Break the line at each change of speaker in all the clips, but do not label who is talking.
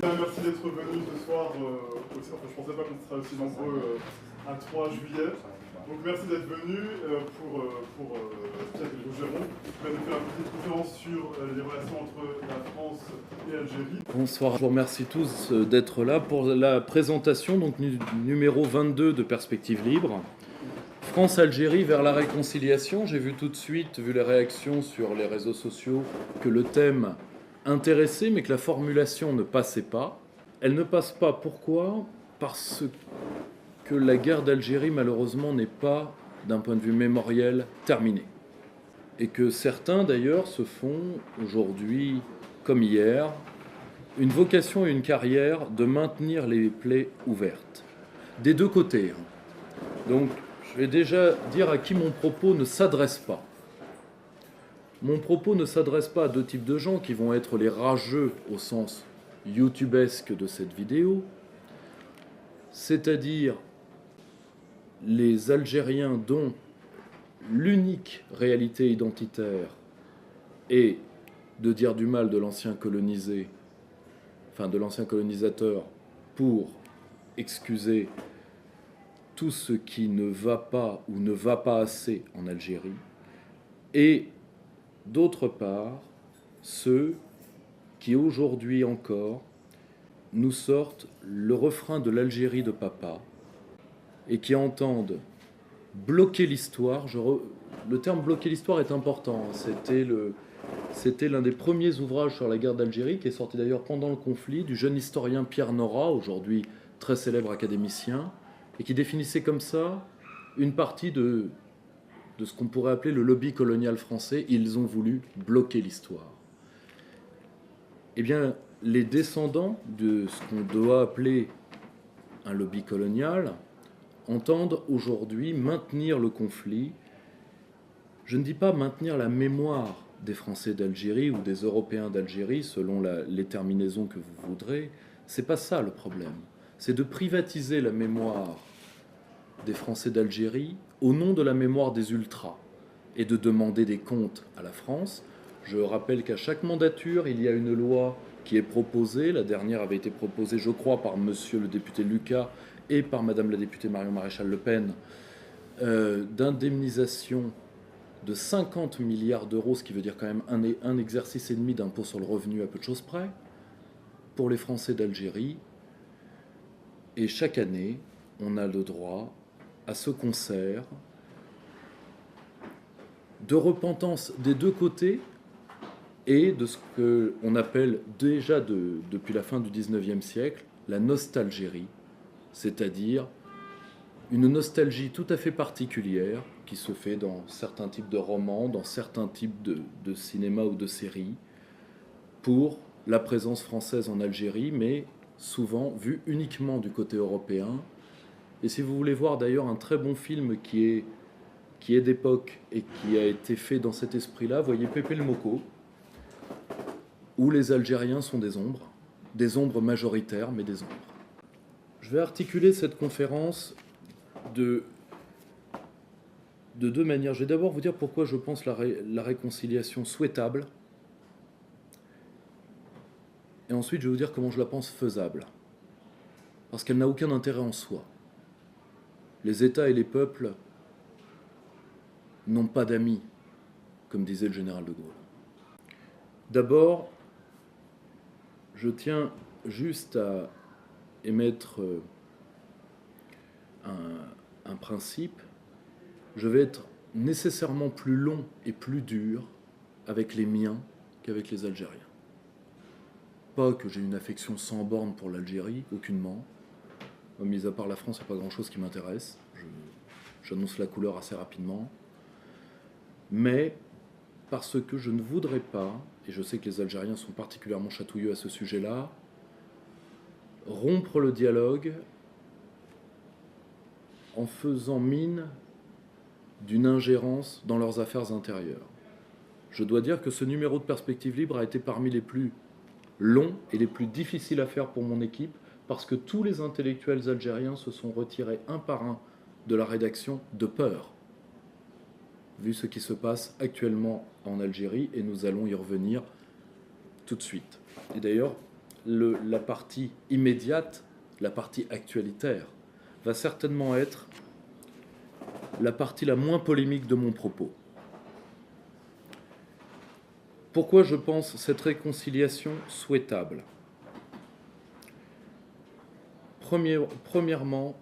Merci d'être venu ce soir aussi. Enfin, je ne pensais pas qu'on serait aussi nombreux à 3 juillet. Donc merci d'être venu pour Pierre Géron, qui va nous faire une petite conférence sur les relations entre la France et l'Algérie.
Bonsoir, je vous remercie tous d'être là pour la présentation donc numéro 22 de Perspectives Libres. France-Algérie vers la réconciliation. J'ai vu tout de suite, vu les réactions sur les réseaux sociaux, que le thème intéressait, mais que la formulation ne passait pas. Elle ne passe pas, pourquoi ? Parce que la guerre d'Algérie, malheureusement, n'est pas, d'un point de vue mémoriel, terminée. Et que certains, d'ailleurs, se font, aujourd'hui, comme hier, une vocation et une carrière de maintenir les plaies ouvertes. Des deux côtés. Donc, je vais déjà dire à qui mon propos ne s'adresse pas. Mon propos ne s'adresse pas à deux types de gens qui vont être les rageux au sens youtubesque de cette vidéo, c'est-à-dire les Algériens dont l'unique réalité identitaire est de dire du mal de l'ancien colonisé, enfin de l'ancien colonisateur, pour excuser tout ce qui ne va pas ou ne va pas assez en Algérie, et d'autre part, ceux qui aujourd'hui encore nous sortent le refrain de l'Algérie de papa et qui entendent bloquer l'histoire. Le terme bloquer l'histoire est important. C'était l'un des premiers ouvrages sur la guerre d'Algérie qui est sorti d'ailleurs pendant le conflit du jeune historien Pierre Nora, aujourd'hui très célèbre académicien, et qui définissait comme ça une partie de ce qu'on pourrait appeler le lobby colonial français. Ils ont voulu bloquer l'histoire. Eh bien, les descendants de ce qu'on doit appeler un lobby colonial entendent aujourd'hui maintenir le conflit. Je ne dis pas maintenir la mémoire des Français d'Algérie ou des Européens d'Algérie, selon les terminaisons que vous voudrez. C'est pas ça le problème. C'est de privatiser la mémoire des Français d'Algérie au nom de la mémoire des ultras et de demander des comptes à la France. Je rappelle qu'à chaque mandature, il y a une loi qui est proposée. La dernière avait été proposée, je crois, par monsieur le député Lucas et par madame la députée Marion Maréchal Le Pen, d'indemnisation de 50 milliards d'euros, ce qui veut dire quand même un exercice et demi d'impôt sur le revenu à peu de choses près, pour les Français d'Algérie. Et chaque année, on a le droit à ce concert de repentance des deux côtés et de ce qu'on appelle déjà depuis la fin du XIXe siècle la nostalgérie, c'est-à-dire une nostalgie tout à fait particulière qui se fait dans certains types de romans, dans certains types de cinéma ou de séries, pour la présence française en Algérie, mais souvent vue uniquement du côté européen. Et si vous voulez voir d'ailleurs un très bon film qui est d'époque et qui a été fait dans cet esprit-là, voyez Pépé le Moko, où les Algériens sont des ombres majoritaires, mais des ombres. Je vais articuler cette conférence de deux manières. Je vais d'abord vous dire pourquoi je pense la réconciliation souhaitable, et ensuite je vais vous dire comment je la pense faisable, parce qu'elle n'a aucun intérêt en soi. Les États et les peuples n'ont pas d'amis, comme disait le général de Gaulle. D'abord, je tiens juste à émettre un principe. Je vais être nécessairement plus long et plus dur avec les miens qu'avec les Algériens. Pas que j'ai une affection sans borne pour l'Algérie, aucunement. Mis à part la France, il n'y a pas grand-chose qui m'intéresse. J'annonce la couleur assez rapidement. Mais parce que je ne voudrais pas, et je sais que les Algériens sont particulièrement chatouilleux à ce sujet-là, rompre le dialogue en faisant mine d'une ingérence dans leurs affaires intérieures. Je dois dire que ce numéro de Perspectives Libres a été parmi les plus longs et les plus difficiles à faire pour mon équipe, parce que tous les intellectuels algériens se sont retirés un par un de la rédaction de peur, vu ce qui se passe actuellement en Algérie, et nous allons y revenir tout de suite. Et d'ailleurs, la partie immédiate, la partie actualitaire, va certainement être la partie la moins polémique de mon propos. Pourquoi je pense cette réconciliation souhaitable ? Premièrement,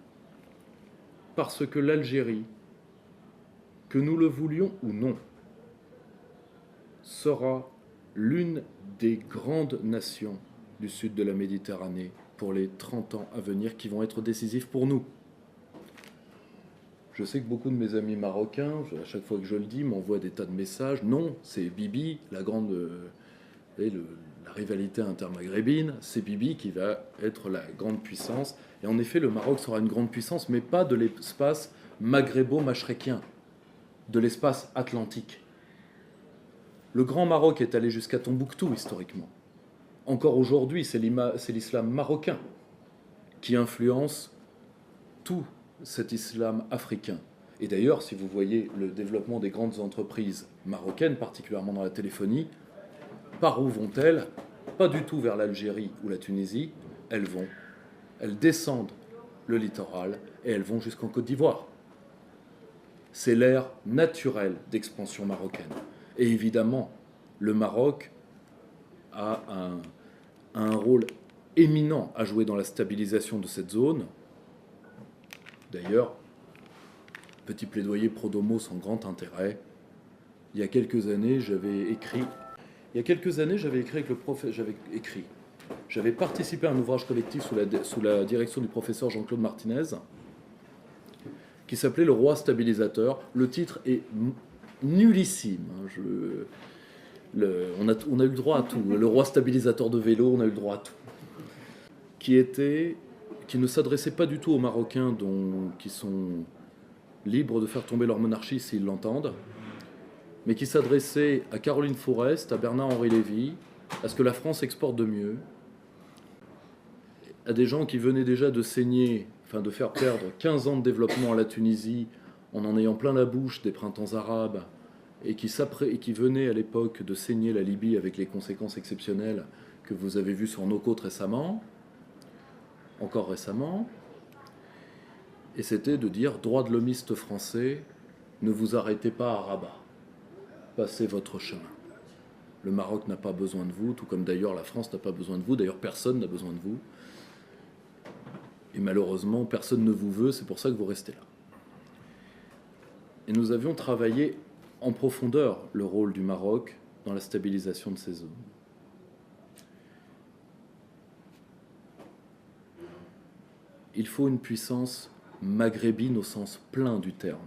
parce que l'Algérie, que nous le voulions ou non, sera l'une des grandes nations du sud de la Méditerranée pour les 30 ans à venir qui vont être décisifs pour nous. Je sais que beaucoup de mes amis marocains, à chaque fois que je le dis, m'envoient des tas de messages. Non, c'est Bibi, la rivalité intermaghrébine, c'est Bibi qui va être la grande puissance. Et en effet, le Maroc sera une grande puissance, mais pas de l'espace maghrébo-mashréquien, de l'espace atlantique. Le Grand Maroc est allé jusqu'à Tombouctou, historiquement. Encore aujourd'hui, c'est l'islam marocain qui influence tout cet islam africain. Et d'ailleurs, si vous voyez le développement des grandes entreprises marocaines, particulièrement dans la téléphonie, par où vont-elles ? Pas du tout vers l'Algérie ou la Tunisie, elles descendent le littoral et elles vont jusqu'en Côte d'Ivoire. C'est l'ère naturelle d'expansion marocaine. Et évidemment, le Maroc a un rôle éminent à jouer dans la stabilisation de cette zone. D'ailleurs, petit plaidoyer pro domo sans grand intérêt. Il y a quelques années, j'avais écrit avec le professeur. J'avais participé à un ouvrage collectif sous la direction du professeur Jean-Claude Martinez, qui s'appelait Le Roi stabilisateur. Le titre est nullissime. On a eu le droit à tout. Le Roi stabilisateur de vélo, on a eu le droit à tout. Qui ne s'adressait pas du tout aux Marocains qui sont libres de faire tomber leur monarchie s'ils l'entendent, mais qui s'adressait à Caroline Forest, à Bernard-Henri Lévy, à ce que la France exporte de mieux, à des gens qui venaient déjà de faire perdre 15 ans de développement à la Tunisie en ayant plein la bouche des printemps arabes, et qui venaient à l'époque de saigner la Libye avec les conséquences exceptionnelles que vous avez vues sur nos côtes encore récemment, et c'était de dire droits de l'homiste français, ne vous arrêtez pas à Rabat, passez votre chemin. Le Maroc n'a pas besoin de vous, tout comme d'ailleurs la France n'a pas besoin de vous, d'ailleurs personne n'a besoin de vous, et malheureusement personne ne vous veut, c'est pour ça que vous restez là. Et nous avions travaillé en profondeur le rôle du Maroc dans la stabilisation de ces zones. Il faut une puissance maghrébine au sens plein du terme.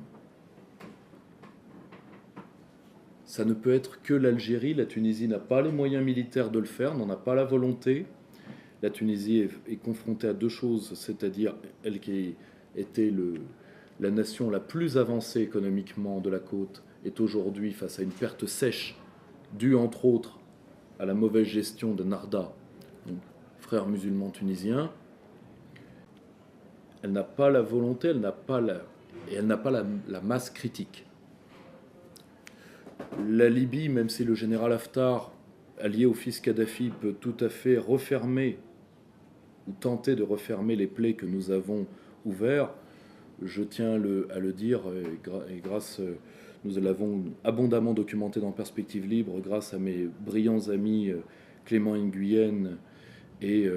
Ça ne peut être que l'Algérie. La Tunisie n'a pas les moyens militaires de le faire, n'en a pas la volonté. La Tunisie est confrontée à deux choses, c'est-à-dire elle qui était la nation la plus avancée économiquement de la côte, est aujourd'hui face à une perte sèche due entre autres à la mauvaise gestion de Narda, donc frère musulman tunisien. Elle n'a pas la volonté, elle n'a pas la masse critique. La Libye, même si le général Haftar, allié au fils Kadhafi, peut tout à fait refermer ou tenter de refermer les plaies que nous avons ouvertes, je tiens à le dire, et nous l'avons abondamment documenté dans Perspective Libre grâce à mes brillants amis Clément Nguyen et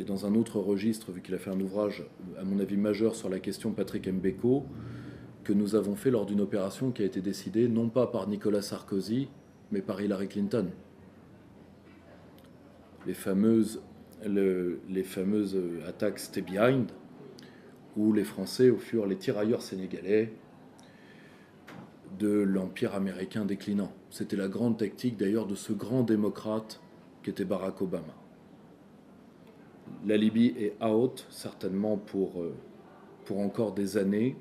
dans un autre registre, vu qu'il a fait un ouvrage, à mon avis, majeur sur la question Patrick Mbeko, que nous avons fait lors d'une opération qui a été décidée non pas par Nicolas Sarkozy, mais par Hillary Clinton. Les fameuses attaques Stay Behind, où les Français furent les tirailleurs sénégalais de l'Empire américain déclinant. C'était la grande tactique d'ailleurs de ce grand démocrate qu'était Barack Obama. La Libye est out, certainement pour encore des années.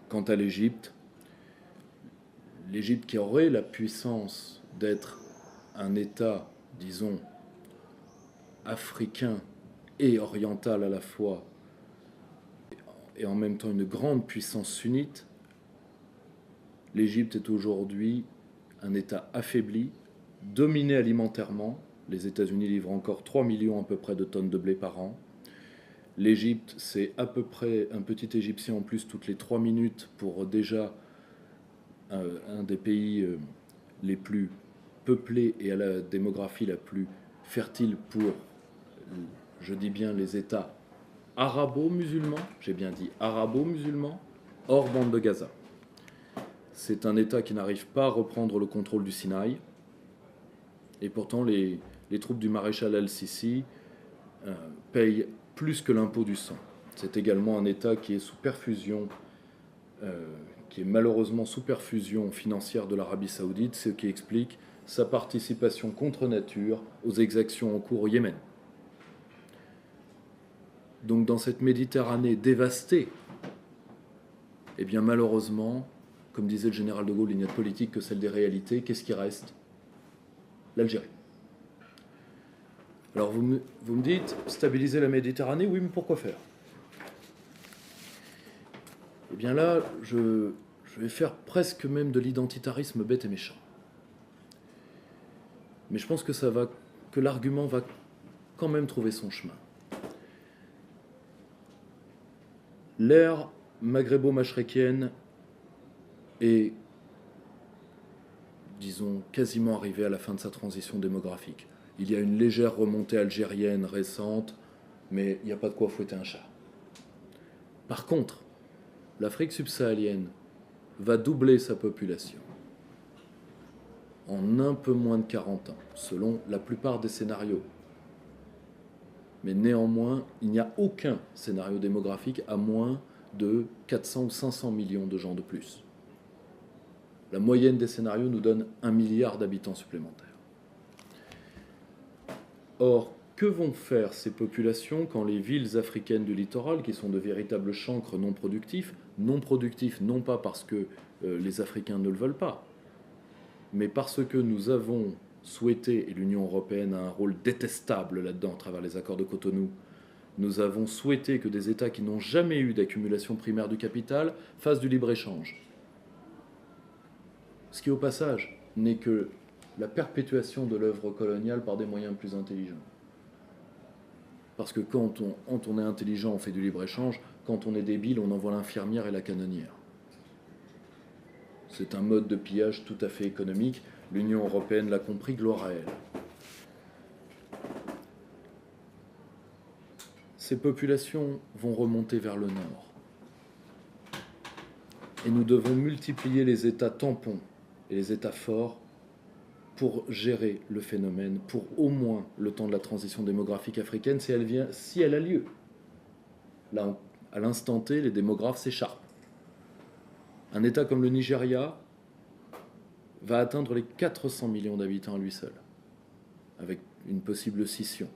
Quant à l'Égypte qui aurait la puissance d'être un État, disons, africain et oriental à la fois, et en même temps une grande puissance sunnite, l'Égypte est aujourd'hui un État affaibli, dominé alimentairement, Les États-Unis livrent encore 3 millions à peu près de tonnes de blé par an. L'Égypte, c'est à peu près un petit Égyptien en plus toutes les 3 minutes pour déjà un des pays les plus peuplés et à la démographie la plus fertile pour, je dis bien, les États arabo-musulmans, j'ai bien dit arabo-musulmans, hors bande de Gaza. C'est un État qui n'arrive pas à reprendre le contrôle du Sinaï, et pourtant les troupes du maréchal al-Sisi payent plus que l'impôt du sang. C'est également un État qui est sous perfusion, qui est malheureusement sous perfusion financière de l'Arabie Saoudite, ce qui explique sa participation contre nature aux exactions en cours au Yémen. Donc dans cette Méditerranée dévastée, eh bien malheureusement, comme disait le général de Gaulle, il n'y a de politique que celle des réalités. Qu'est-ce qui reste? L'Algérie. Alors vous me dites, stabiliser la Méditerranée, oui, mais pourquoi faire? Eh bien là, je vais faire presque même de l'identitarisme bête et méchant. Mais je pense que l'argument va quand même trouver son chemin. L'ère maghrébo-mashréquienne est, disons, quasiment arrivée à la fin de sa transition démographique. Il y a une légère remontée algérienne récente, mais il n'y a pas de quoi fouetter un chat. Par contre, l'Afrique subsaharienne va doubler sa population en un peu moins de 40 ans, selon la plupart des scénarios. Mais néanmoins, il n'y a aucun scénario démographique à moins de 400 ou 500 millions de gens de plus. La moyenne des scénarios nous donne 1 milliard d'habitants supplémentaires. Or, que vont faire ces populations quand les villes africaines du littoral, qui sont de véritables chancres non productifs non pas parce que les Africains ne le veulent pas, mais parce que nous avons souhaité, et l'Union européenne a un rôle détestable là-dedans à travers les accords de Cotonou, nous avons souhaité que des États qui n'ont jamais eu d'accumulation primaire du capital fassent du libre-échange. Ce qui, au passage, n'est que la perpétuation de l'œuvre coloniale par des moyens plus intelligents. Parce que quand on est intelligent, on fait du libre-échange. Quand on est débile, on envoie l'infirmière et la canonnière. C'est un mode de pillage tout à fait économique. L'Union européenne l'a compris, gloire à elle. Ces populations vont remonter vers le nord. Et nous devons multiplier les États tampons et les États forts pour gérer le phénomène, pour au moins le temps de la transition démographique africaine, si elle a lieu. Là, à l'instant T, les démographes s'écharpent. Un État comme le Nigeria va atteindre les 400 millions d'habitants à lui seul, avec une possible scission.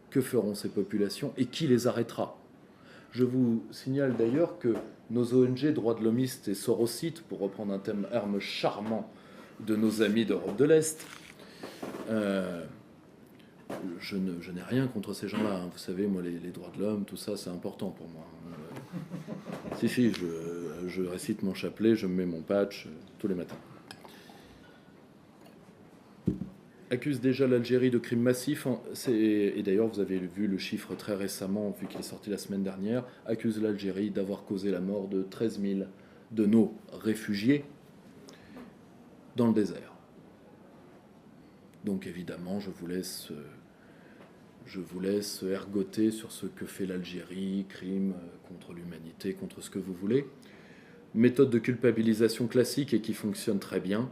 Que feront ces populations et qui les arrêtera? Je vous signale d'ailleurs que nos ONG droits de l'homiste et sorosites, pour reprendre un terme charmant de nos amis d'Europe de l'Est, je n'ai rien contre ces gens-là. Vous savez, moi, les droits de l'homme, tout ça, c'est important pour moi. Si, je récite mon chapelet, je me mets mon patch tous les matins. Accuse déjà l'Algérie de crimes massifs, et d'ailleurs vous avez vu le chiffre très récemment, vu qu'il est sorti la semaine dernière, accuse l'Algérie d'avoir causé la mort de 13 000 de nos réfugiés dans le désert. Donc évidemment, je vous laisse ergoter sur ce que fait l'Algérie, crimes contre l'humanité, contre ce que vous voulez. Méthode de culpabilisation classique et qui fonctionne très bien.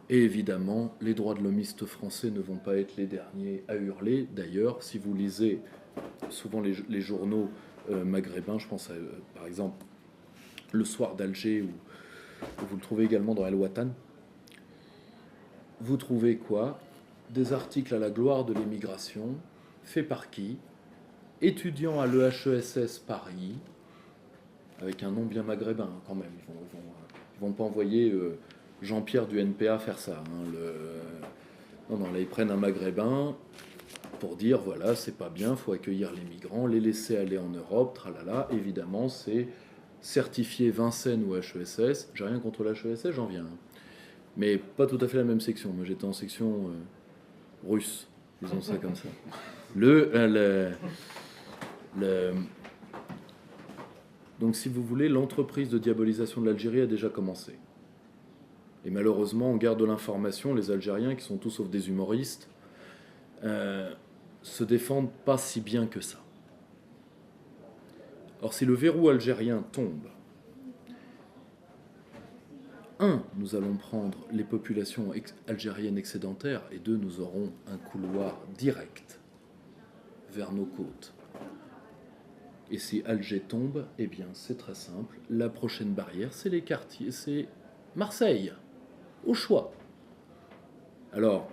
Et évidemment, les droits de l'homiste français ne vont pas être les derniers à hurler. D'ailleurs, si vous lisez souvent les journaux maghrébins, je pense à, par exemple, Le Soir d'Alger, ou vous le trouvez également dans El Watan, vous trouvez quoi? Des articles à la gloire de l'immigration, faits par qui? Étudiants à l'EHESS Paris, avec un nom bien maghrébin quand même. Ils vont pas envoyer Jean-Pierre du NPA faire ça. Non, là ils prennent un maghrébin pour dire voilà, c'est pas bien, faut accueillir les migrants, les laisser aller en Europe, tralala. Évidemment, c'est certifié Vincennes ou HESS. J'ai rien contre l'HESS, j'en viens. Mais pas tout à fait la même section. Moi, j'étais en section russe, disons ça comme ça. Donc, si vous voulez, l'entreprise de diabolisation de l'Algérie a déjà commencé. Et malheureusement, on garde de l'information. Les Algériens, qui sont tous sauf des humoristes, se défendent pas si bien que ça. Or, si le verrou algérien tombe, un, nous allons prendre les populations algériennes excédentaires, et deux, nous aurons un couloir direct vers nos côtes. Et si Alger tombe, eh bien, c'est très simple. La prochaine barrière, c'est les quartiers, c'est Marseille, au choix. Alors,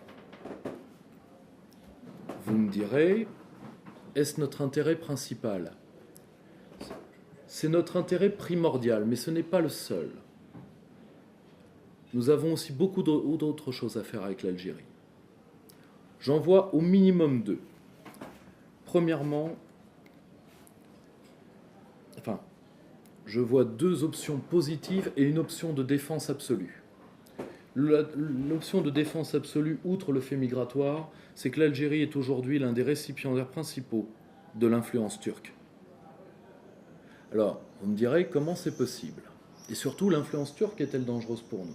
vous me direz, est-ce notre intérêt principal ? C'est notre intérêt primordial, mais ce n'est pas le seul. Nous avons aussi beaucoup d'autres choses à faire avec l'Algérie. J'en vois au minimum deux. Premièrement, je vois deux options positives et une option de défense absolue. L'option de défense absolue, outre le fait migratoire, c'est que l'Algérie est aujourd'hui l'un des récipiendaires principaux de l'influence turque. Alors, vous me direz, comment c'est possible ? Et surtout, l'influence turque est-elle dangereuse pour nous ?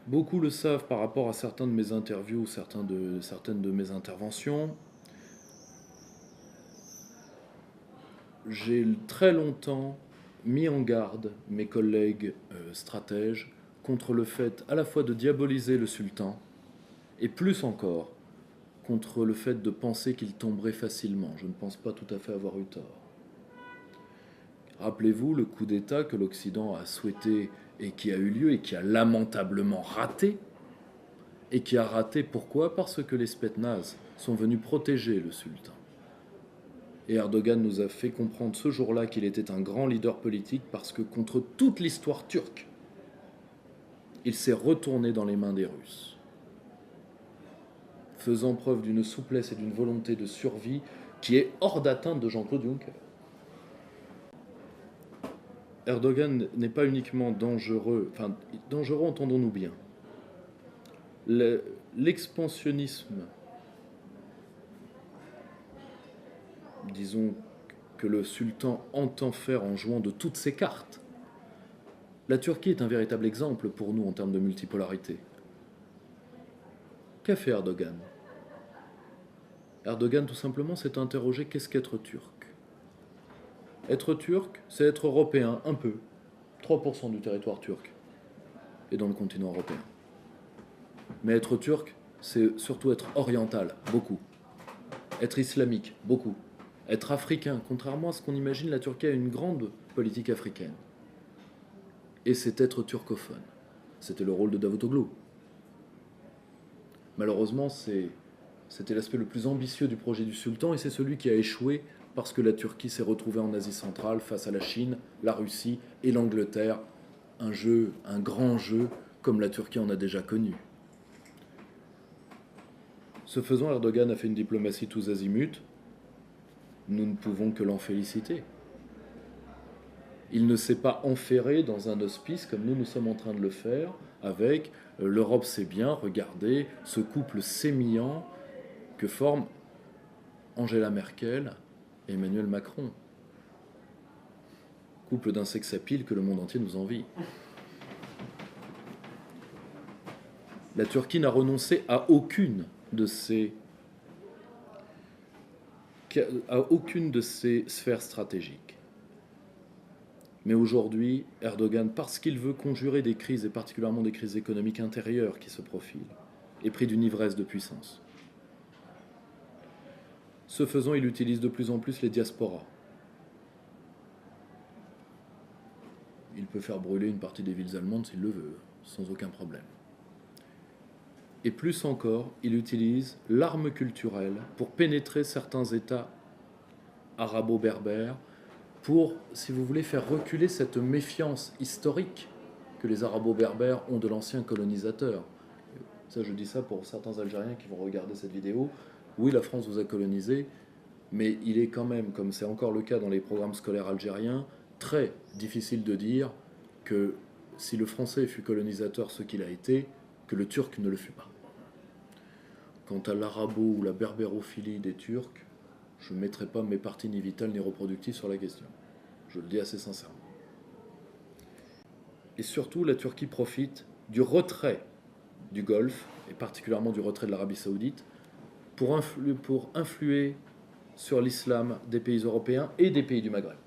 Beaucoup le savent par rapport à certains de mes interviews, certaines de mes interventions. J'ai très longtemps mis en garde mes collègues stratèges contre le fait à la fois de diaboliser le sultan et plus encore contre le fait de penser qu'il tomberait facilement. Je ne pense pas tout à fait avoir eu tort. Rappelez-vous le coup d'État que l'Occident a souhaité et qui a eu lieu et qui a lamentablement raté. Et qui a raté pourquoi ? Parce que les Spetsnaz sont venus protéger le sultan. Et Erdogan nous a fait comprendre ce jour-là qu'il était un grand leader politique parce que contre toute l'histoire turque, il s'est retourné dans les mains des Russes, faisant preuve d'une souplesse et d'une volonté de survie qui est hors d'atteinte de Jean-Claude Juncker. Erdogan n'est pas uniquement dangereux, dangereux entendons-nous bien. L'expansionnisme, disons, que le sultan entend faire en jouant de toutes ses cartes. La Turquie est un véritable exemple pour nous en termes de multipolarité. Qu'a fait Erdogan ? Erdogan, tout simplement, s'est interrogé qu'est-ce qu'être turc ? Être turc, c'est être européen, un peu. 3% du territoire turc est dans le continent européen. Mais être turc, c'est surtout être oriental, beaucoup. Être islamique, beaucoup. Être africain, contrairement à ce qu'on imagine, la Turquie a une grande politique africaine. Et c'est être turcophone. C'était le rôle de Davutoglu. Malheureusement, c'était l'aspect le plus ambitieux du projet du sultan et c'est celui qui a échoué parce que la Turquie s'est retrouvée en Asie centrale face à la Chine, la Russie et l'Angleterre. Un grand jeu comme la Turquie en a déjà connu. Ce faisant, Erdogan a fait une diplomatie tous azimuts. Nous ne pouvons que l'en féliciter. Il ne s'est pas enferré dans un hospice comme nous sommes en train de le faire avec l'Europe c'est bien, regardez ce couple sémillant que forment Angela Merkel et Emmanuel Macron. Couple d'un sex appeal que le monde entier nous envie. La Turquie n'a renoncé à aucune de ces sphères stratégiques. Mais aujourd'hui, Erdogan, parce qu'il veut conjurer des crises, et particulièrement des crises économiques intérieures qui se profilent, est pris d'une ivresse de puissance. Ce faisant, il utilise de plus en plus les diasporas. Il peut faire brûler une partie des villes allemandes s'il le veut, sans aucun problème. Et plus encore, il utilise l'arme culturelle pour pénétrer certains États arabo-berbères, pour, si vous voulez, faire reculer cette méfiance historique que les arabo-berbères ont de l'ancien colonisateur. Ça, je dis ça pour certains Algériens qui vont regarder cette vidéo. Oui, la France vous a colonisé, mais il est quand même, comme c'est encore le cas dans les programmes scolaires algériens, très difficile de dire que si le français fut colonisateur, ce qu'il a été, que le turc ne le fut pas. Quant à l'arabo ou la berbérophilie des Turcs, je ne mettrai pas mes parties ni vitales ni reproductives sur la question. Je le dis assez sincèrement. Et surtout, la Turquie profite du retrait du Golfe, et particulièrement du retrait de l'Arabie Saoudite, pour influer sur l'islam des pays européens et des pays du Maghreb.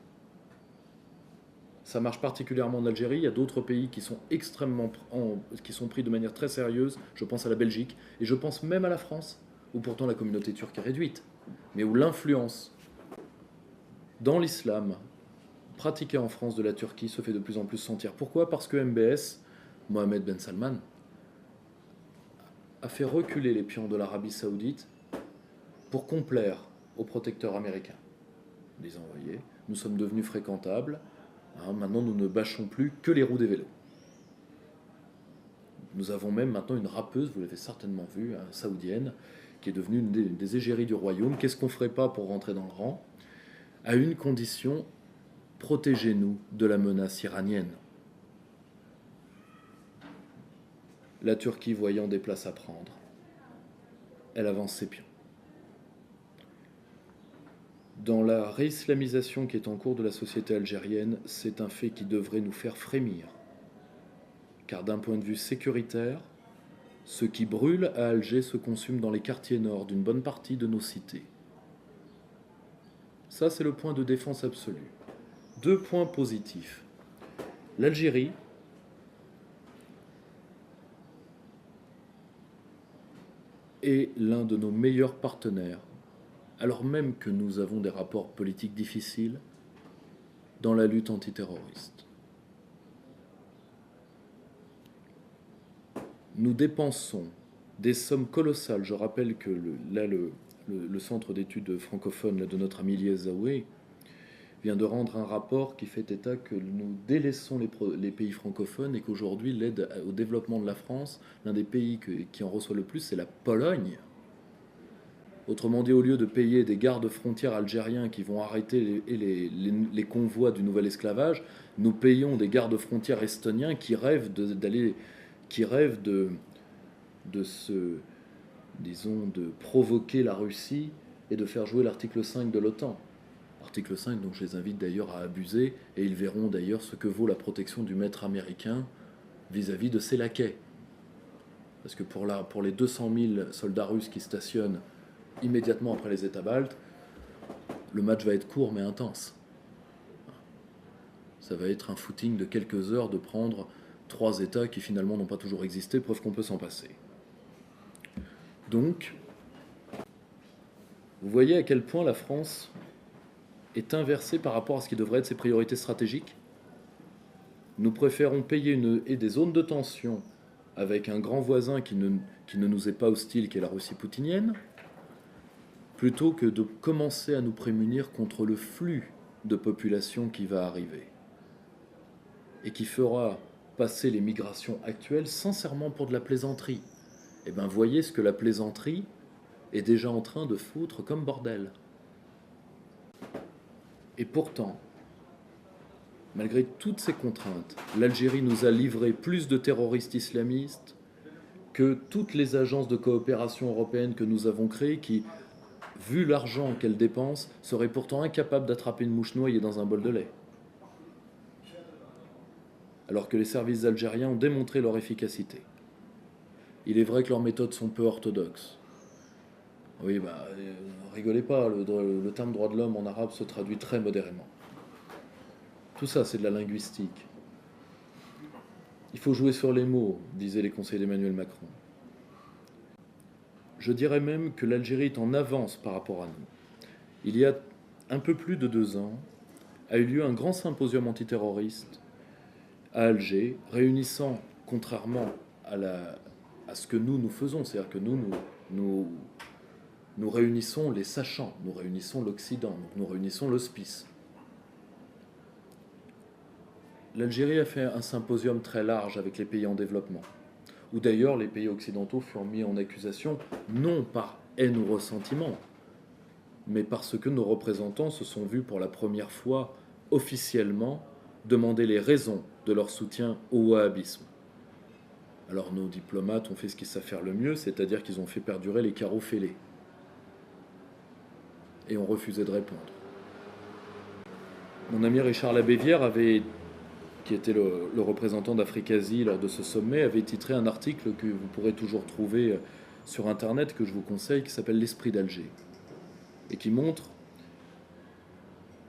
Ça marche particulièrement en Algérie. Il y a d'autres pays qui sont qui sont pris de manière très sérieuse. Je pense à la Belgique et je pense même à la France, où pourtant la communauté turque est réduite, mais où l'influence dans l'islam pratiquée en France de la Turquie se fait de plus en plus sentir. Pourquoi ? Parce que MBS, Mohamed Ben Salman, a fait reculer les pions de l'Arabie Saoudite pour complaire aux protecteurs américains, disant, voyez, nous sommes devenus fréquentables. Maintenant, nous ne bâchons plus que les roues des vélos. Nous avons même maintenant une rappeuse, vous l'avez certainement vu, saoudienne, qui est devenue une des égéries du royaume. Qu'est-ce qu'on ne ferait pas pour rentrer dans le rang ? À une condition, protégez-nous de la menace iranienne. La Turquie, voyant des places à prendre, elle avance ses pions. Dans la réislamisation qui est en cours de la société algérienne, c'est un fait qui devrait nous faire frémir. Car d'un point de vue sécuritaire, ce qui brûle à Alger se consume dans les quartiers nord d'une bonne partie de nos cités. Ça, c'est le point de défense absolu. 2 points positifs. L'Algérie est l'un de nos meilleurs partenaires, alors même que nous avons des rapports politiques difficiles, dans la lutte antiterroriste. Nous dépensons des sommes colossales. Je rappelle que le centre d'études francophones de notre ami Lies Zaoué vient de rendre un rapport qui fait état que nous délaissons les pays francophones et qu'aujourd'hui l'aide au développement de la France, l'un des pays qui en reçoit le plus, c'est la Pologne. Autrement dit, au lieu de payer des gardes-frontières algériens qui vont arrêter les convois du nouvel esclavage, nous payons des gardes-frontières estoniens qui rêvent de provoquer la Russie et de faire jouer l'article 5 de l'OTAN. Article 5 dont je les invite d'ailleurs à abuser, et ils verront d'ailleurs ce que vaut la protection du maître américain vis-à-vis de ses laquais. Parce que pour les 200 000 soldats russes qui stationnent immédiatement après les États baltes, le match va être court mais intense. Ça va être un footing de quelques heures de prendre 3 États qui finalement n'ont pas toujours existé, preuve qu'on peut s'en passer. Donc, vous voyez à quel point la France est inversée par rapport à ce qui devrait être ses priorités stratégiques. Nous préférons payer des zones de tension avec un grand voisin qui ne nous est pas hostile, qui est la Russie poutinienne, plutôt que de commencer à nous prémunir contre le flux de population qui va arriver et qui fera passer les migrations actuelles sincèrement pour de la plaisanterie. Eh bien, voyez ce que la plaisanterie est déjà en train de foutre comme bordel. Et pourtant, malgré toutes ces contraintes, l'Algérie nous a livré plus de terroristes islamistes que toutes les agences de coopération européennes que nous avons créées qui, vu l'argent qu'elles dépensent, seraient pourtant incapables d'attraper une mouche noyée dans un bol de lait. Alors que les services algériens ont démontré leur efficacité. Il est vrai que leurs méthodes sont peu orthodoxes. Oui, rigolez pas, le terme droit de l'homme en arabe se traduit très modérément. Tout ça, c'est de la linguistique. Il faut jouer sur les mots, disaient les conseillers d'Emmanuel Macron. Je dirais même que l'Algérie est en avance par rapport à nous. Il y a un peu plus de 2 ans, a eu lieu un grand symposium antiterroriste à Alger, réunissant, contrairement à ce que nous faisons, c'est-à-dire que nous réunissons les sachants, nous réunissons l'Occident, nous réunissons l'hospice. L'Algérie a fait un symposium très large avec les pays en développement, où d'ailleurs les pays occidentaux furent mis en accusation, non par haine ou ressentiment, mais parce que nos représentants se sont vus pour la première fois officiellement demander les raisons de leur soutien au wahhabisme. Alors nos diplomates ont fait ce qu'ils savent faire le mieux, c'est-à-dire qu'ils ont fait perdurer les carreaux fêlés. Et ont refusé de répondre. Mon ami Richard Labévière qui était le représentant d'Afrique-Asie lors de ce sommet, avait titré un article que vous pourrez toujours trouver sur Internet, que je vous conseille, qui s'appelle L'Esprit d'Alger, et qui montre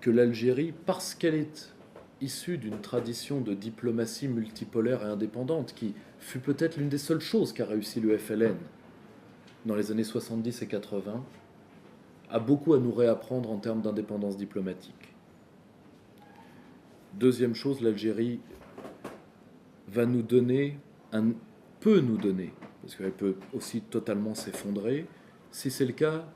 que l'Algérie, parce qu'elle est issue d'une tradition de diplomatie multipolaire et indépendante, qui fut peut-être l'une des seules choses qu'a réussi le FLN dans les années 70 et 80, a beaucoup à nous réapprendre en termes d'indépendance diplomatique. Deuxième chose, l'Algérie peut nous donner, parce qu'elle peut aussi totalement s'effondrer. Si c'est le cas,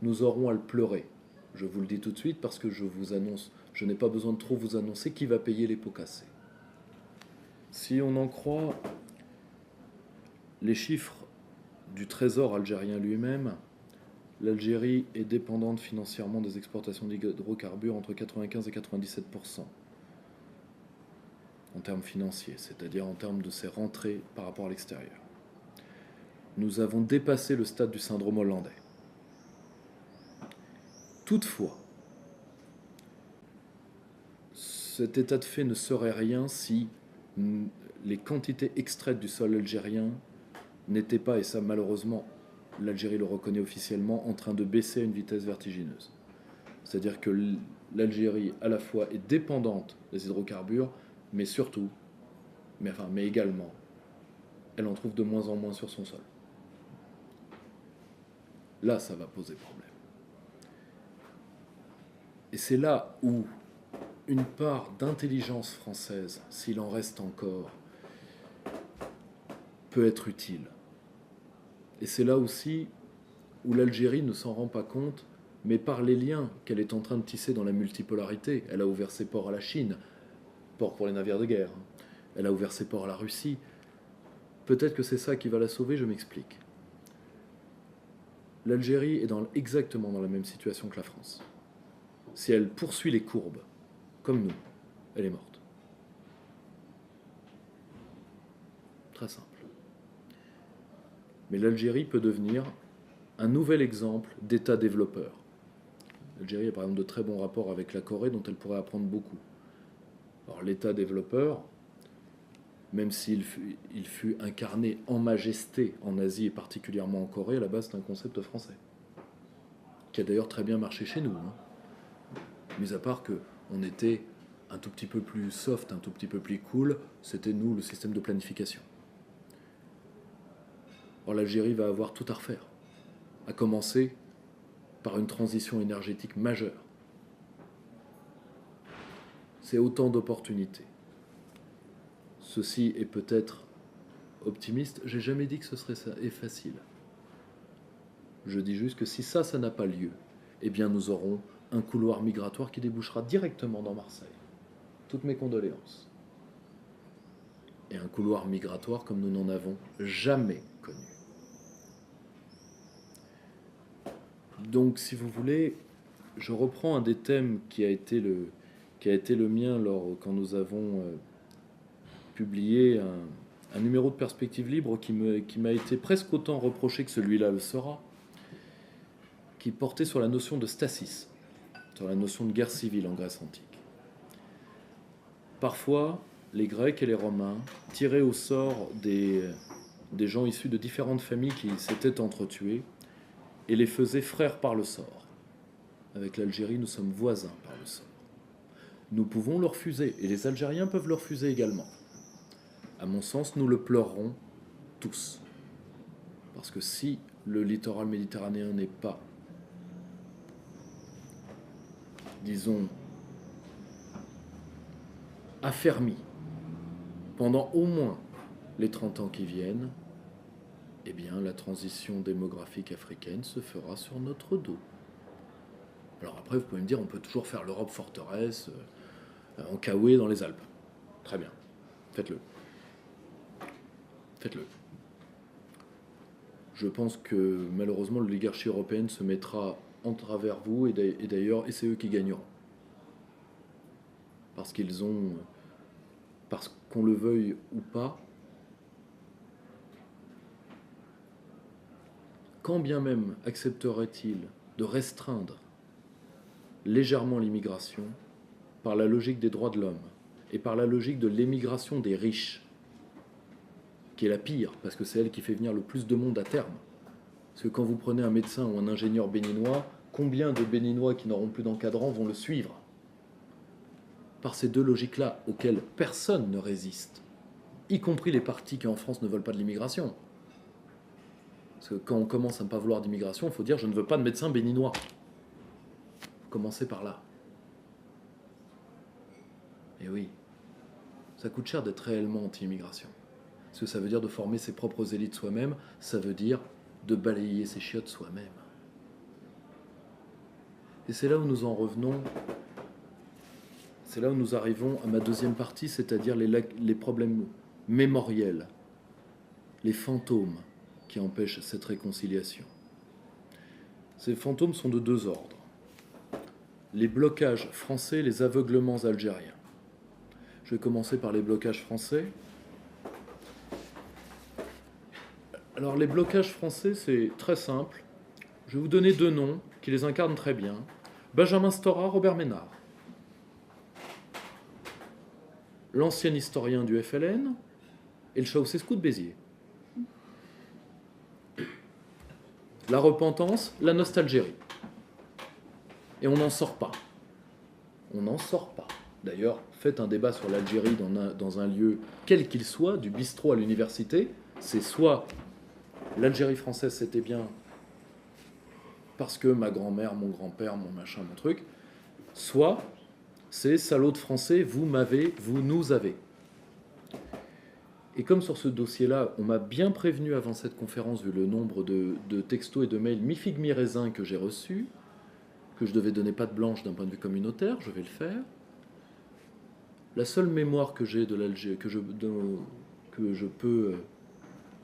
nous aurons à le pleurer. Je vous le dis tout de suite parce que je n'ai pas besoin de trop vous annoncer qui va payer les pots cassés. Si on en croit les chiffres du trésor algérien lui-même, l'Algérie est dépendante financièrement des exportations d'hydrocarbures entre 95 et 97% en termes financiers, c'est-à-dire en termes de ses rentrées par rapport à l'extérieur. Nous avons dépassé le stade du syndrome hollandais. Toutefois, cet état de fait ne serait rien si les quantités extraites du sol algérien n'étaient pas, et ça malheureusement l'Algérie le reconnaît officiellement, en train de baisser à une vitesse vertigineuse. C'est-à-dire que l'Algérie, à la fois, est dépendante des hydrocarbures, mais surtout, mais également, elle en trouve de moins en moins sur son sol. Là, ça va poser problème. Et c'est là où une part d'intelligence française, s'il en reste encore, peut être utile. Et c'est là aussi où l'Algérie ne s'en rend pas compte, mais par les liens qu'elle est en train de tisser dans la multipolarité. Elle a ouvert ses ports à la Chine, port pour les navires de guerre. Elle a ouvert ses ports à la Russie. Peut-être que c'est ça qui va la sauver, je m'explique. L'Algérie est exactement dans la même situation que la France. Si elle poursuit les courbes, comme nous, elle est morte. Très simple. Mais l'Algérie peut devenir un nouvel exemple d'État développeur. L'Algérie a par exemple de très bons rapports avec la Corée dont elle pourrait apprendre beaucoup. Alors l'État développeur, même s'il fut incarné en majesté en Asie et particulièrement en Corée, à la base c'est un concept français, qui a d'ailleurs très bien marché chez nous. Mis à part qu'on était un tout petit peu plus soft, un tout petit peu plus cool, c'était nous le système de planification. Or l'Algérie va avoir tout à refaire, à commencer par une transition énergétique majeure. C'est autant d'opportunités. Ceci est peut-être optimiste, j'ai jamais dit que ce serait facile. Je dis juste que si ça n'a pas lieu, eh bien nous aurons un couloir migratoire qui débouchera directement dans Marseille. Toutes mes condoléances. Et un couloir migratoire comme nous n'en avons jamais connu. Donc, si vous voulez, je reprends un des thèmes qui a été le mien quand nous avons publié un numéro de Perspective Libre qui m'a été presque autant reproché que celui-là le sera, qui portait sur la notion de stasis, sur la notion de guerre civile en Grèce antique. Parfois, les Grecs et les Romains tiraient au sort des gens issus de différentes familles qui s'étaient entretués et les faisaient frères par le sort. Avec l'Algérie, nous sommes voisins par le sort. Nous pouvons le refuser, et les Algériens peuvent le refuser également. À mon sens, nous le pleurerons tous. Parce que si le littoral méditerranéen n'est pas, disons, affermi pendant au moins les 30 ans qui viennent, eh bien, la transition démographique africaine se fera sur notre dos. Alors après, vous pouvez me dire, on peut toujours faire l'Europe forteresse en Kaoué dans les Alpes. Très bien, faites-le. Faites-le. Je pense que malheureusement, l'oligarchie européenne se mettra en travers vous, et d'ailleurs, et c'est eux qui gagneront. parce qu'on le veuille ou pas, quand bien même accepterait-il de restreindre légèrement l'immigration par la logique des droits de l'homme et par la logique de l'émigration des riches, qui est la pire, parce que c'est elle qui fait venir le plus de monde à terme. Parce que quand vous prenez un médecin ou un ingénieur béninois, combien de béninois qui n'auront plus d'encadrant vont le suivre? Par ces deux logiques-là, auxquelles personne ne résiste, y compris les partis qui en France ne veulent pas de l'immigration. Parce que quand on commence à ne pas vouloir d'immigration, il faut dire « je ne veux pas de médecin béninois ». Commencez par là. Et oui, ça coûte cher d'être réellement anti-immigration. Parce que ça veut dire de former ses propres élites soi-même, ça veut dire de balayer ses chiottes soi-même. Et c'est là où nous en revenons, c'est là où nous arrivons à ma deuxième partie, c'est-à-dire les problèmes mémoriels, les fantômes qui empêchent cette réconciliation. Ces fantômes sont de deux ordres. Les blocages français, les aveuglements algériens. Je vais commencer par les blocages français. Alors les blocages français, c'est très simple. Je vais vous donner deux noms qui les incarnent très bien. Benjamin Stora, Robert Ménard. L'ancien historien du FLN et le Ceausescu de Béziers. La repentance, la nostalgie. Et on n'en sort pas. On n'en sort pas. D'ailleurs, faites un débat sur l'Algérie dans un lieu, quel qu'il soit, du bistrot à l'université. C'est soit l'Algérie française, c'était bien parce que ma grand-mère, mon grand-père, mon machin, mon truc, soit c'est salaud de français, vous nous avez. Et comme sur ce dossier-là, on m'a bien prévenu avant cette conférence, vu le nombre de textos et de mails mi-figue mi-raisin que j'ai reçus, que je devais donner patte blanche d'un point de vue communautaire, je vais le faire. La seule mémoire que j'ai de l'Algérie, que je peux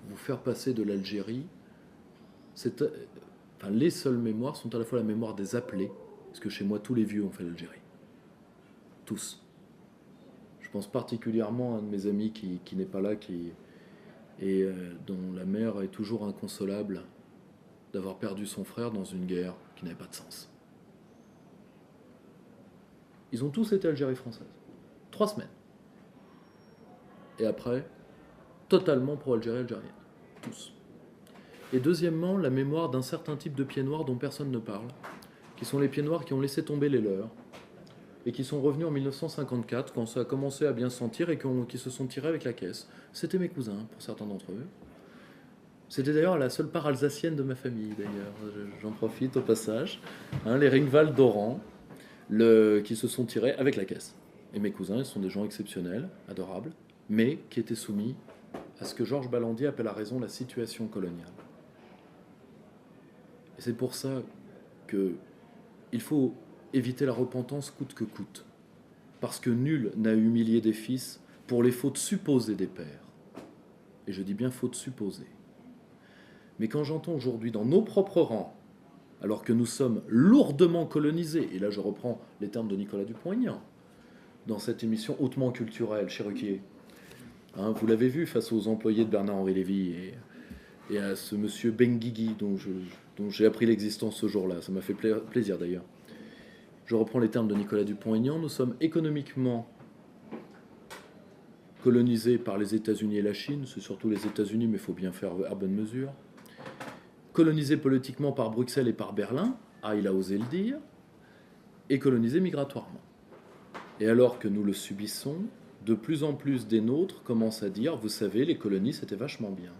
vous faire passer de l'Algérie, les seules mémoires sont à la fois la mémoire des appelés, parce que chez moi tous les vieux ont fait l'Algérie. Tous. Je pense particulièrement à un de mes amis qui n'est pas là, dont la mère est toujours inconsolable d'avoir perdu son frère dans une guerre qui n'avait pas de sens. Ils ont tous été Algérie française. 3 semaines. Et après, totalement pro-Algérie algérienne. Tous. Et deuxièmement, la mémoire d'un certain type de pieds noirs dont personne ne parle, qui sont les pieds noirs qui ont laissé tomber les leurs, et qui sont revenus en 1954, quand ça a commencé à bien se sentir, et qui se sont tirés avec la caisse. C'était mes cousins, pour certains d'entre eux. C'était d'ailleurs la seule part alsacienne de ma famille, d'ailleurs. J'en profite au passage. Les Ringwald d'Oran, qui se sont tirés avec la caisse. Et mes cousins, ils sont des gens exceptionnels, adorables, mais qui étaient soumis à ce que Georges Ballandier appelle à raison la situation coloniale. Et c'est pour ça qu'il faut éviter la repentance coûte que coûte. Parce que nul n'a humilié des fils pour les fautes supposées des pères. Et je dis bien fautes supposées. Mais quand j'entends aujourd'hui dans nos propres rangs, alors que nous sommes lourdement colonisés, et là je reprends les termes de Nicolas Dupont-Aignan, dans cette émission hautement culturelle chez Ruquier, vous l'avez vu face aux employés de Bernard-Henri Lévy et à ce monsieur Benguigui dont j'ai appris l'existence ce jour-là, ça m'a fait plaisir d'ailleurs. Je reprends les termes de Nicolas Dupont-Aignan, nous sommes économiquement colonisés par les États-Unis et la Chine, c'est surtout les États-Unis, mais il faut bien faire à bonne mesure. Colonisés politiquement par Bruxelles et par Berlin, il a osé le dire, et colonisés migratoirement. Et alors que nous le subissons, de plus en plus des nôtres commencent à dire, vous savez, les colonies, c'était vachement bien.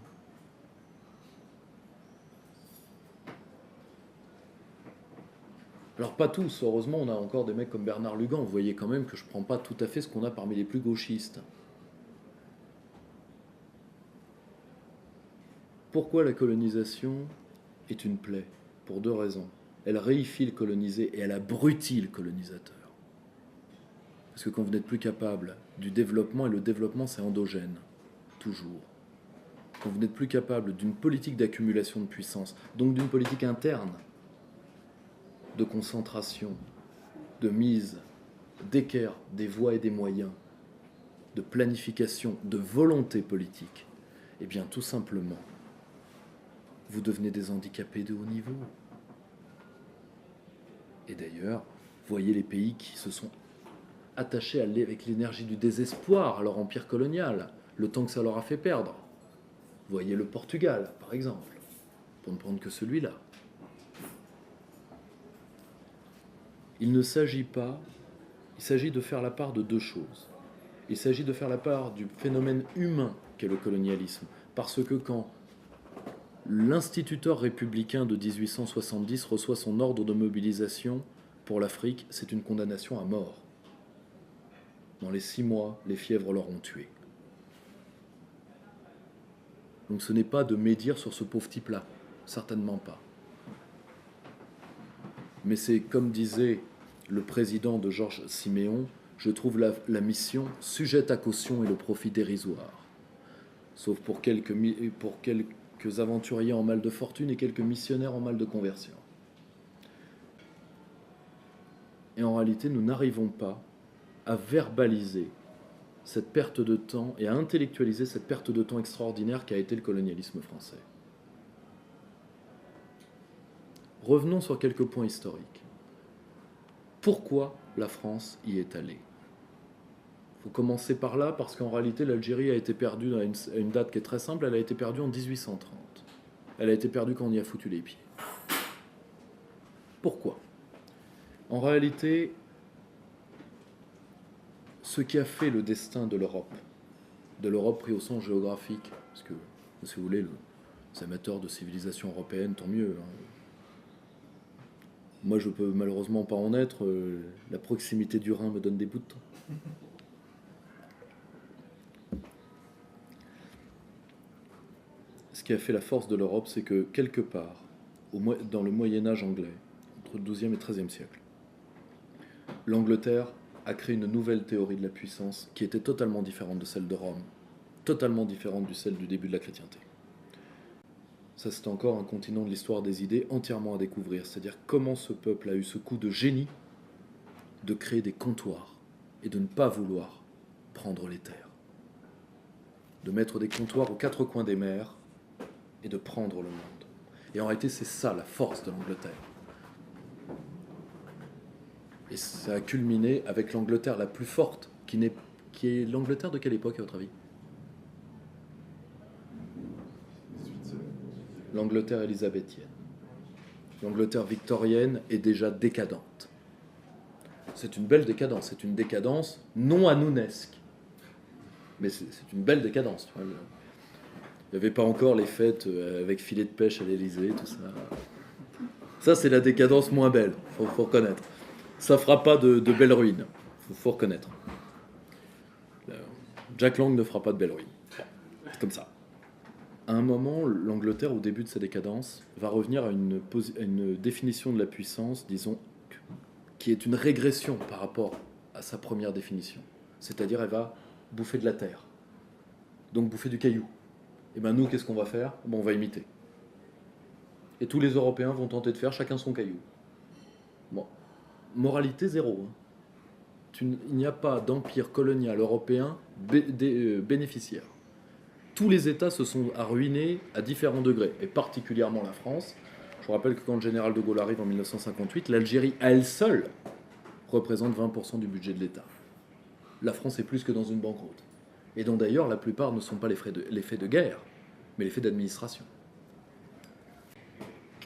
Alors pas tous, heureusement, on a encore des mecs comme Bernard Lugan, vous voyez quand même que je ne prends pas tout à fait ce qu'on a parmi les plus gauchistes. Pourquoi la colonisation est une plaie? Pour 2 raisons. Elle réifie le colonisé et elle abrutit le colonisateur. Parce que quand vous n'êtes plus capable du développement, et le développement c'est endogène, toujours. Quand vous n'êtes plus capable d'une politique d'accumulation de puissance, donc d'une politique interne, de concentration, de mise d'équerre des voies et des moyens, de planification, de volonté politique, eh bien tout simplement, vous devenez des handicapés de haut niveau. Et d'ailleurs, voyez les pays qui se sont attachés avec l'énergie du désespoir à leur empire colonial, le temps que ça leur a fait perdre. Voyez le Portugal, par exemple, pour ne prendre que celui-là. Il ne s'agit pas, il s'agit de faire la part de deux choses. Il s'agit de faire la part du phénomène humain qu'est le colonialisme, parce que quand l'instituteur républicain de 1870 reçoit son ordre de mobilisation pour l'Afrique, c'est une condamnation à mort. Dans les 6 mois, les fièvres l'auront tué. Donc ce n'est pas de médire sur ce pauvre type-là, certainement pas. Mais c'est comme disait le président de Georges Siméon, je trouve la mission sujette à caution et le profit dérisoire. Sauf pour quelques aventuriers en mal de fortune et quelques missionnaires en mal de conversion. Et en réalité, nous n'arrivons pas à verbaliser cette perte de temps et à intellectualiser cette perte de temps extraordinaire qu'a été le colonialisme français. Revenons sur quelques points historiques. Pourquoi la France y est allée ? Il faut commencer par là, parce qu'en réalité, l'Algérie a été perdue à une date qui est très simple, elle a été perdue en 1830. Elle a été perdue quand on y a foutu les pieds. Pourquoi ? En réalité, ce qui a fait le destin de l'Europe pris au sens géographique, parce que, si vous voulez, les amateurs de civilisation européenne, tant mieux. Moi, je peux malheureusement pas en être. La proximité du Rhin me donne des bouts de temps. Ce qui a fait la force de l'Europe, c'est que quelque part, dans le Moyen-Âge anglais, entre le XIIe et XIIIe siècle, l'Angleterre a créé une nouvelle théorie de la puissance qui était totalement différente de celle de Rome, totalement différente de celle du début de la chrétienté. Ça, c'est encore un continent de l'histoire des idées entièrement à découvrir, c'est-à-dire comment ce peuple a eu ce coup de génie de créer des comptoirs et de ne pas vouloir prendre les terres, de mettre des comptoirs aux 4 coins des mers et de prendre le monde. Et en réalité, c'est ça la force de l'Angleterre. Et ça a culminé avec l'Angleterre la plus forte, qui est l'Angleterre de quelle époque à votre avis ? L'Angleterre élisabéthienne. L'Angleterre victorienne est déjà décadente. C'est une belle décadence, c'est une décadence non hanounesque. Mais c'est une belle décadence. Il n'y avait pas encore les fêtes avec filet de pêche à l'Élysée, tout ça. Ça, c'est la décadence moins belle, faut reconnaître. Ça fera pas de belles ruines, faut reconnaître. Jack Lang ne fera pas de belles ruines. C'est comme ça. À un moment, l'Angleterre, au début de sa décadence, va revenir à une définition de la puissance, disons, qui est une régression par rapport à sa première définition. C'est-à-dire, elle va bouffer de la terre, donc bouffer du caillou. Et bien nous, qu'est-ce qu'on va faire ? On va imiter. Et tous les Européens vont tenter de faire chacun son caillou. Bon, moralité zéro. Il n'y a pas d'empire colonial européen bénéficiaire. Tous les États se sont ruinés à différents degrés, et particulièrement la France. Je vous rappelle que quand le général de Gaulle arrive en 1958, l'Algérie, à elle seule, représente 20% du budget de l'État. La France est plus que dans une banqueroute. Et dont d'ailleurs la plupart ne sont pas les faits de guerre, mais les faits d'administration.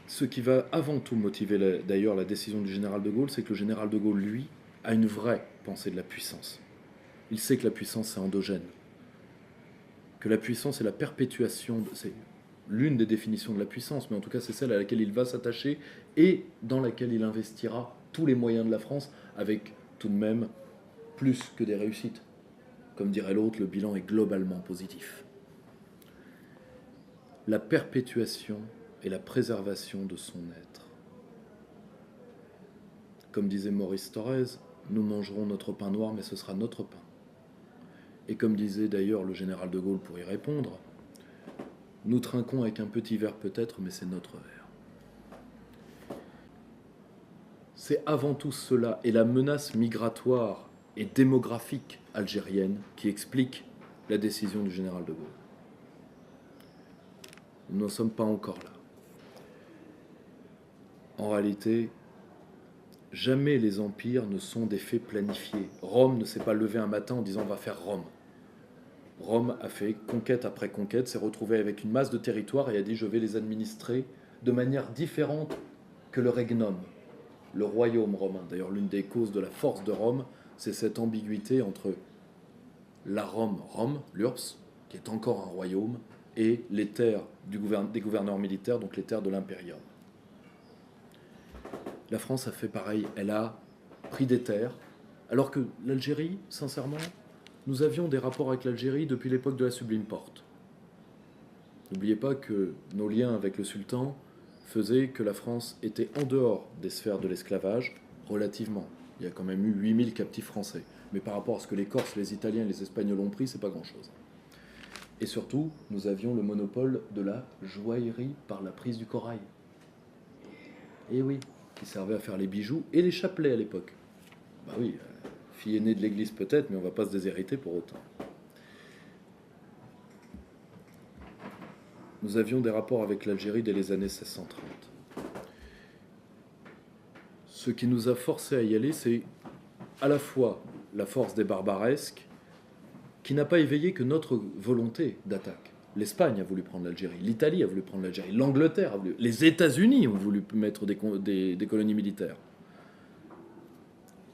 Ce qui va avant tout motiver d'ailleurs la décision du général de Gaulle, c'est que le général de Gaulle, lui, a une vraie pensée de la puissance. Il sait que la puissance, c'est endogène. Que la puissance est la perpétuation, c'est l'une des définitions de la puissance, mais en tout cas c'est celle à laquelle il va s'attacher et dans laquelle il investira tous les moyens de la France, avec tout de même plus que des réussites. Comme dirait l'autre, le bilan est globalement positif. La perpétuation et la préservation de son être. Comme disait Maurice Thorez, nous mangerons notre pain noir, mais ce sera notre pain. Et comme disait d'ailleurs le général de Gaulle pour y répondre, nous trinquons avec un petit verre peut-être, mais c'est notre verre. c'est avant tout cela et la menace migratoire et démographique algérienne qui explique la décision du général de Gaulle. Nous n'en sommes pas encore là. En réalité, jamais les empires ne sont des faits planifiés. Rome ne s'est pas levé un matin en disant on va faire Rome. Rome a fait conquête après conquête, s'est retrouvé avec une masse de territoire et a dit je vais les administrer de manière différente que le regnum, le royaume romain. D'ailleurs, l'une des causes de la force de Rome, c'est cette ambiguïté entre la Rome, l'URSS, qui est encore un royaume, et les terres des gouverneurs militaires, donc les terres de l'impérium. La France a fait pareil, elle a pris des terres, alors que l'Algérie, sincèrement, nous avions des rapports avec l'Algérie depuis l'époque de la Sublime Porte. N'oubliez pas que nos liens avec le sultan faisaient que la France était en dehors des sphères de l'esclavage, relativement. Il y a quand même eu 8000 captifs français. Mais par rapport à ce que les Corses, les Italiens et les Espagnols ont pris, c'est pas grand-chose. Et surtout, nous avions le monopole de la joaillerie par la prise du corail. Et oui, qui servait à faire les bijoux et les chapelets à l'époque. Bah oui, fille aînée de l'église peut-être, mais on ne va pas se déshériter pour autant. Nous avions des rapports avec l'Algérie dès les années 1630. Ce qui nous a forcés à y aller, c'est à la fois la force des barbaresques, qui n'a pas éveillé que notre volonté d'attaque. L'Espagne a voulu prendre l'Algérie, l'Italie a voulu prendre l'Algérie, l'Angleterre a voulu, les États-Unis ont voulu mettre des colonies militaires.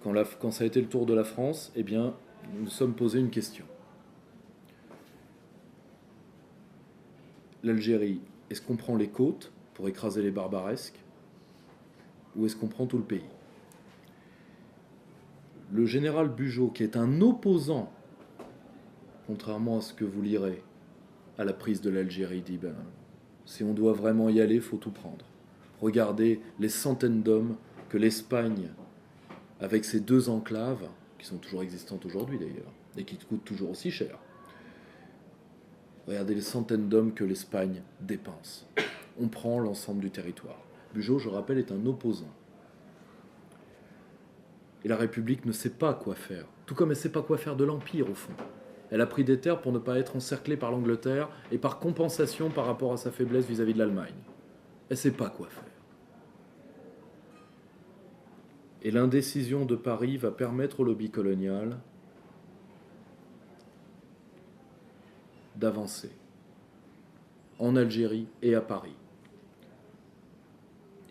Quand ça a été le tour de la France, eh bien, nous nous sommes posé une question. L'Algérie, est-ce qu'on prend les côtes pour écraser les barbaresques ou est-ce qu'on prend tout le pays? Le général Bugeaud, qui est un opposant, contrairement à ce que vous lirez, à la prise de l'Algérie, dit si on doit vraiment y aller, il faut tout prendre. Regardez les centaines d'hommes que l'Espagne, avec ses 2 enclaves, qui sont toujours existantes aujourd'hui d'ailleurs, et qui coûtent toujours aussi cher, regardez les centaines d'hommes que l'Espagne dépense. On prend l'ensemble du territoire. Bugeaud, je rappelle, est un opposant. Et la République ne sait pas quoi faire. Tout comme elle ne sait pas quoi faire de l'Empire, au fond. Elle a pris des terres pour ne pas être encerclée par l'Angleterre et par compensation par rapport à sa faiblesse vis-à-vis de l'Allemagne. Elle ne sait pas quoi faire. Et l'indécision de Paris va permettre au lobby colonial d'avancer en Algérie et à Paris.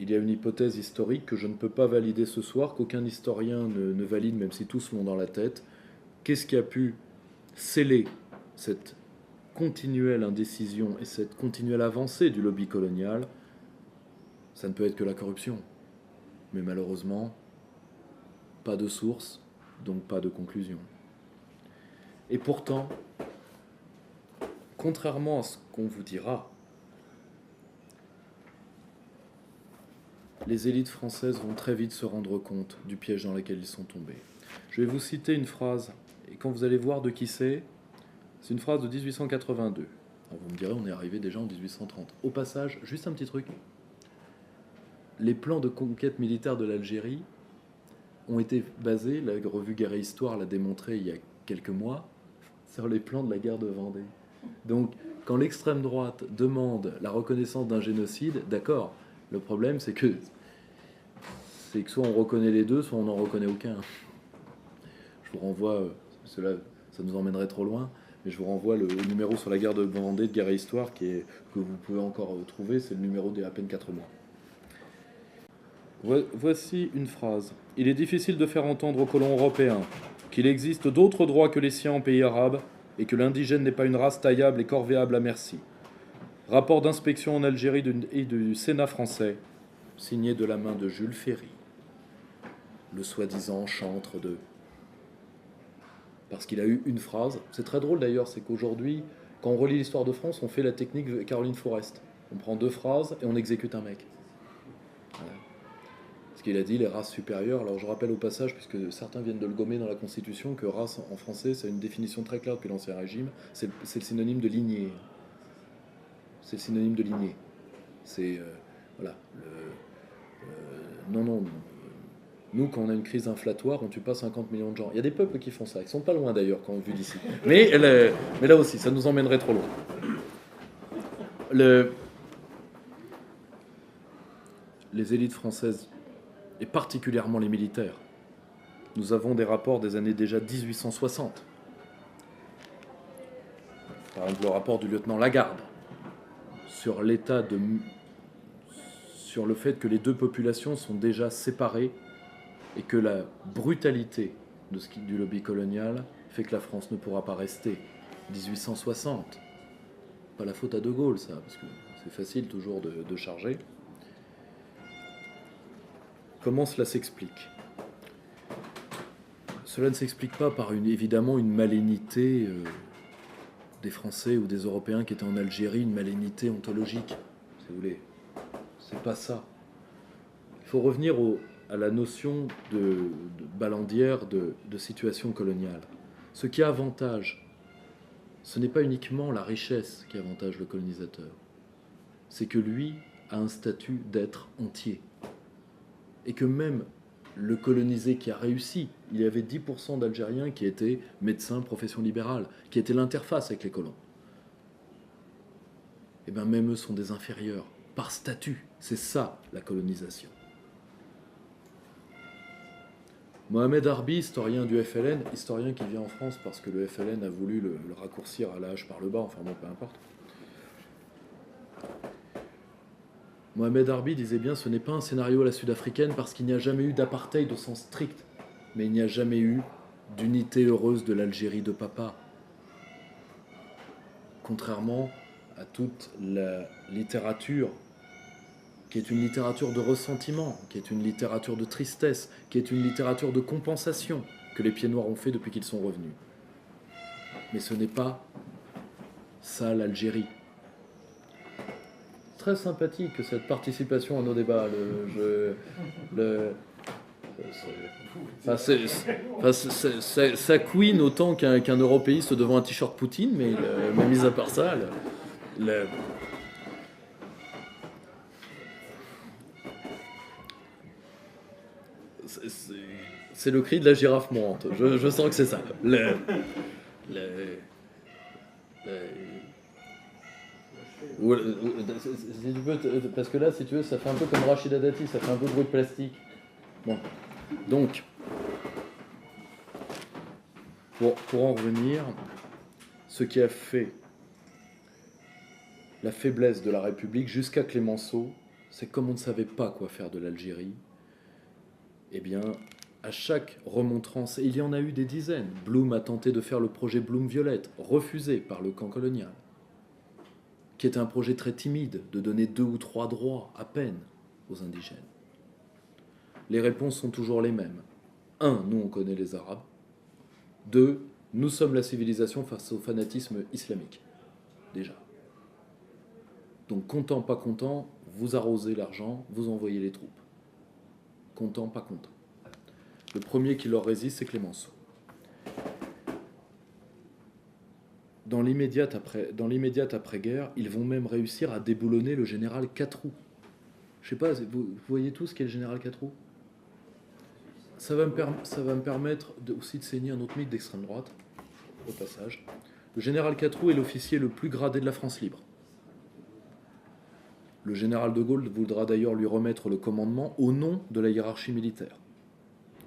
Il y a une hypothèse historique que je ne peux pas valider ce soir, qu'aucun historien ne valide, même si tous l'ont dans la tête. Qu'est-ce qui a pu sceller cette continuelle indécision et cette continuelle avancée du lobby colonial? Ça ne peut être que la corruption. Mais malheureusement, pas de source, donc pas de conclusion. Et pourtant, contrairement à ce qu'on vous dira, les élites françaises vont très vite se rendre compte du piège dans lequel ils sont tombés. Je vais vous citer une phrase, et quand vous allez voir de qui c'est une phrase de 1882. Alors vous me direz, on est arrivé déjà en 1830. Au passage, juste un petit truc. Les plans de conquête militaire de l'Algérie ont été basés, la revue Guerre et Histoire l'a démontré il y a quelques mois, sur les plans de la guerre de Vendée. Donc, quand l'extrême droite demande la reconnaissance d'un génocide, d'accord, le problème c'est que soit on reconnaît les deux, soit on n'en reconnaît aucun. Je vous renvoie, cela, ça nous emmènerait trop loin, mais je vous renvoie le numéro sur la guerre de Vendée de Guerre et Histoire que vous pouvez encore trouver, c'est le numéro d'il y a à peine 4 mois. Voici une phrase. Il est difficile de faire entendre aux colons européens qu'il existe d'autres droits que les siens en pays arabes et que l'indigène n'est pas une race taillable et corvéable à merci. Rapport d'inspection en Algérie et du Sénat français, signé de la main de Jules Ferry, le soi-disant chantre de... Parce qu'il a eu une phrase. C'est très drôle d'ailleurs, c'est qu'aujourd'hui, quand on relit l'histoire de France, on fait la technique de Caroline Forest. On prend 2 phrases et on exécute un mec. Voilà. Ce qu'il a dit, les races supérieures. Alors je rappelle au passage, puisque certains viennent de le gommer dans la Constitution, que race en français, c'est une définition très claire depuis l'Ancien Régime. C'est le synonyme de lignée. C'est le synonyme de lignée. C'est... voilà. Nous, quand on a une crise inflatoire, on tue pas 50 millions de gens. Il y a des peuples qui font ça. Ils sont pas loin d'ailleurs, quand vu d'ici. Mais là aussi, ça nous emmènerait trop loin. Les élites françaises, et particulièrement les militaires, nous avons des rapports des années déjà 1860. Par exemple, le rapport du lieutenant Lagarde sur sur le fait que les deux populations sont déjà séparées et que la brutalité du lobby colonial fait que la France ne pourra pas rester. 1860. Pas la faute à De Gaulle, ça, parce que c'est facile toujours de charger. Comment cela s'explique ? Cela ne s'explique pas par évidemment une malignité des Français ou des Européens qui étaient en Algérie, une malignité ontologique, si vous voulez. C'est pas ça. Il faut revenir à la notion de balandière de situation coloniale. Ce qui avantage, ce n'est pas uniquement la richesse qui avantage le colonisateur, c'est que lui a un statut d'être entier. Et que même le colonisé qui a réussi, il y avait 10% d'Algériens qui étaient médecins, profession libérale, qui étaient l'interface avec les colons. Et bien même eux sont des inférieurs, par statut. C'est ça, la colonisation. Mohamed Arbi, historien du FLN, historien qui vient en France parce que le FLN a voulu le raccourcir à l'âge par le bas, enfin bon, peu importe. Mohamed Arbi disait bien, ce n'est pas un scénario à la sud-africaine parce qu'il n'y a jamais eu d'apartheid au sens strict, mais il n'y a jamais eu d'unité heureuse de l'Algérie de papa. Contrairement à toute la littérature, qui est une littérature de ressentiment, qui est une littérature de tristesse, qui est une littérature de compensation que les pieds noirs ont fait depuis qu'ils sont revenus. Mais ce n'est pas ça l'Algérie. Très sympathique cette participation à nos débats. Ça couine autant qu'un européiste devant un t-shirt Poutine, mais mis à part ça, c'est le cri de la girafe mourante. Je sens que c'est ça. Si tu peux, parce que là, si tu veux, ça fait un peu comme Rachida Dati, ça fait un peu bruit de plastique. Bon, donc, pour en revenir, ce qui a fait la faiblesse de la République jusqu'à Clémenceau, c'est comme on ne savait pas quoi faire de l'Algérie, eh bien, à chaque remontrance, et il y en a eu des dizaines, Blum a tenté de faire le projet Blum-Violette, refusé par le camp colonial, qui était un projet très timide, de donner 2 ou 3 droits à peine aux indigènes. Les réponses sont toujours les mêmes. 1, nous on connaît les Arabes. 2, nous sommes la civilisation face au fanatisme islamique. Déjà. Donc content, pas content, vous arrosez l'argent, vous envoyez les troupes. Content, pas content. Le premier qui leur résiste, c'est Clémenceau. Dans l'immédiate après-guerre, ils vont même réussir à déboulonner le général Catroux. Je sais pas, vous voyez tous qui est le général Catroux ? Ça va me permettre aussi de saigner un autre mythe d'extrême droite, au passage. Le général Catroux est l'officier le plus gradé de la France libre. Le général de Gaulle voudra d'ailleurs lui remettre le commandement au nom de la hiérarchie militaire.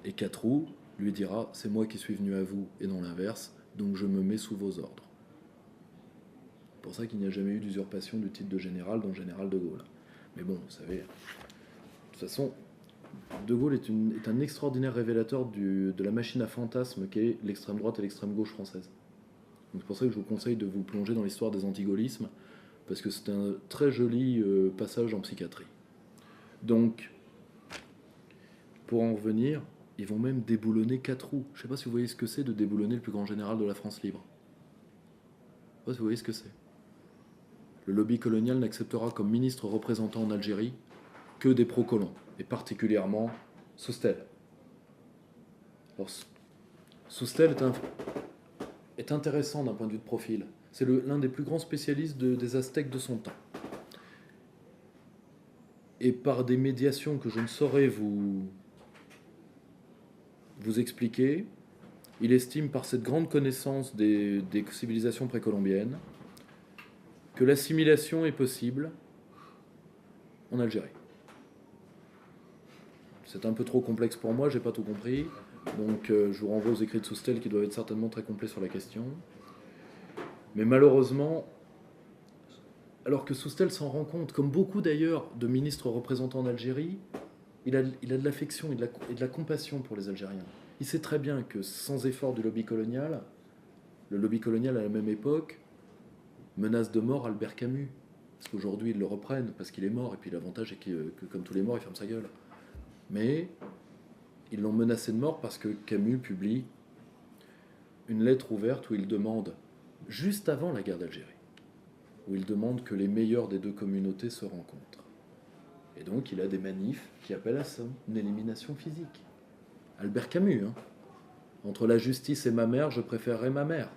Et Catroux lui dira « c'est moi qui suis venu à vous et non l'inverse, donc je me mets sous vos ordres ». C'est pour ça qu'il n'y a jamais eu d'usurpation du titre de général dans le général de Gaulle. Mais bon, vous savez, de toute façon, de Gaulle est un extraordinaire révélateur de la machine à fantasmes qu'est l'extrême droite et l'extrême gauche française. Donc c'est pour ça que je vous conseille de vous plonger dans l'histoire des antigaullismes, parce que c'est un très joli passage en psychiatrie. Donc, pour en revenir, ils vont même déboulonner Catroux. Je ne sais pas si vous voyez ce que c'est de déboulonner le plus grand général de la France libre. Je ne sais pas si vous voyez ce que c'est. Le lobby colonial n'acceptera comme ministre représentant en Algérie que des pro-colons, et particulièrement Soustelle. Alors, Soustelle est intéressant d'un point de vue de profil. C'est l'un des plus grands spécialistes des Aztèques de son temps. Et par des médiations que je ne saurais vous vous expliquer, il estime par cette grande connaissance des civilisations précolombiennes que l'assimilation est possible en Algérie. C'est un peu trop complexe pour moi, j'ai pas tout compris, donc je vous renvoie aux écrits de Soustelle qui doivent être certainement très complets sur la question. Mais malheureusement, alors que Soustelle s'en rend compte, comme beaucoup d'ailleurs de ministres représentants en Algérie, il a de l'affection et de la compassion pour les Algériens. Il sait très bien que sans effort du lobby colonial, le lobby colonial à la même époque menace de mort Albert Camus. Parce qu'aujourd'hui ils le reprennent parce qu'il est mort, et puis l'avantage est que comme tous les morts, il ferme sa gueule. Mais ils l'ont menacé de mort parce que Camus publie une lettre ouverte où il demande, juste avant la guerre d'Algérie, où il demande que les meilleurs des deux communautés se rencontrent. Et donc il a des manifs qui appellent à ça une élimination physique. Albert Camus, hein. Entre la justice et ma mère, je préférerais ma mère.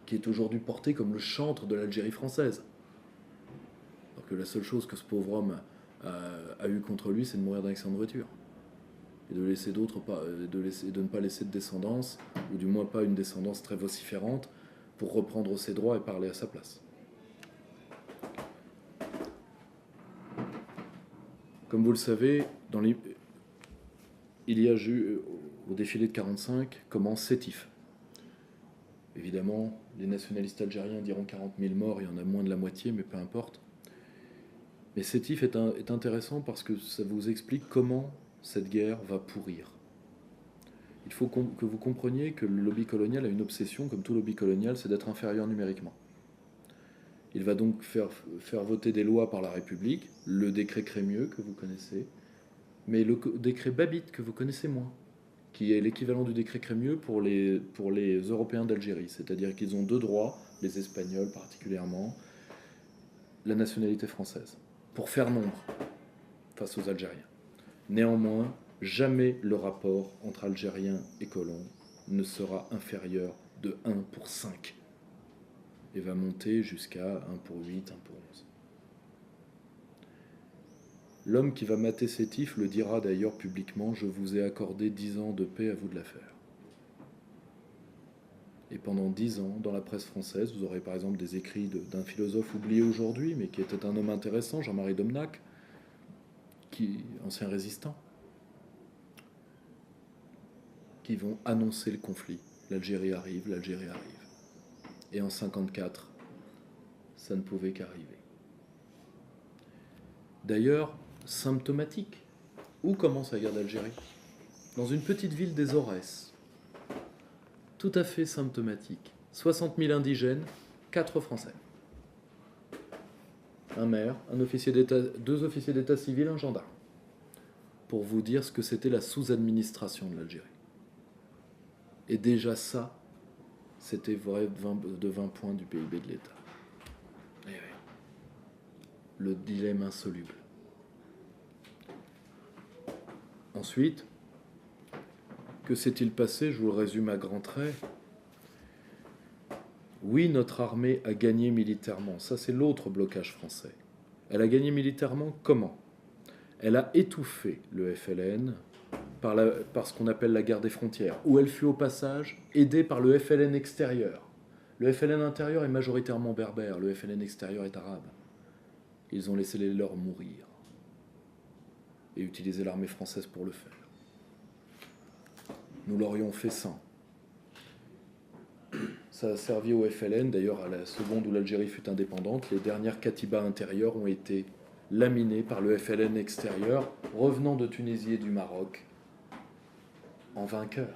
Qui est aujourd'hui porté comme le chantre de l'Algérie française. Alors que la seule chose que ce pauvre homme a eu contre lui, c'est de mourir d'un accident de voiture. Et de laisser d'autres de ne pas laisser de descendance, ou du moins pas une descendance très vociférante, pour reprendre ses droits et parler à sa place. Comme vous le savez, il y a eu, au défilé de 1945, commence Sétif. Évidemment, les nationalistes algériens diront 40 000 morts, il y en a moins de la moitié, mais peu importe. Mais Sétif est intéressant parce que ça vous explique comment cette guerre va pourrir. Il faut que vous compreniez que le lobby colonial a une obsession, comme tout lobby colonial, c'est d'être inférieur numériquement. Il va donc faire voter des lois par la République, le décret Crémieux que vous connaissez, mais le décret Babite que vous connaissez moins, qui est l'équivalent du décret Crémieux pour les Européens d'Algérie. C'est-à-dire qu'ils ont deux droits, les Espagnols particulièrement, la nationalité française, pour faire nombre face aux Algériens. Néanmoins, jamais le rapport entre Algériens et colons ne sera inférieur de 1 pour 5 et va monter jusqu'à 1 pour 8, 1 pour 11. L'homme qui va mater Sétif le dira d'ailleurs publiquement, je vous ai accordé 10 ans de paix, à vous de la faire. Et pendant 10 ans, dans la presse française, vous aurez par exemple des écrits d'un philosophe oublié aujourd'hui, mais qui était un homme intéressant, Jean-Marie Domnac, ancien résistant, qui vont annoncer le conflit. L'Algérie arrive, l'Algérie arrive. Et en 1954, ça ne pouvait qu'arriver. D'ailleurs, symptomatique. Où commence la guerre d'Algérie? Dans une petite ville des Aurès. Tout à fait symptomatique. 60 000 indigènes, 4 Français. Un maire, un officier d'État, 2 officiers d'État civil, un gendarme. Pour vous dire ce que c'était la sous-administration de l'Algérie. Et déjà ça, c'était vrai de 20 points du PIB de l'État. Et oui. Le dilemme insoluble. Ensuite, que s'est-il passé? Je vous le résume à grands traits. Oui, notre armée a gagné militairement. Ça, c'est l'autre blocage français. Elle a gagné militairement comment? Elle a étouffé le FLN par ce qu'on appelle la guerre des frontières, où elle fut au passage aidée par le FLN extérieur. Le FLN intérieur est majoritairement berbère, le FLN extérieur est arabe. Ils ont laissé les leurs mourir et utilisé l'armée française pour le faire. Nous l'aurions fait sans. Ça a servi au FLN, d'ailleurs à la seconde où l'Algérie fut indépendante, les dernières katibas intérieures ont été laminées par le FLN extérieur, revenant de Tunisie et du Maroc, en vainqueur.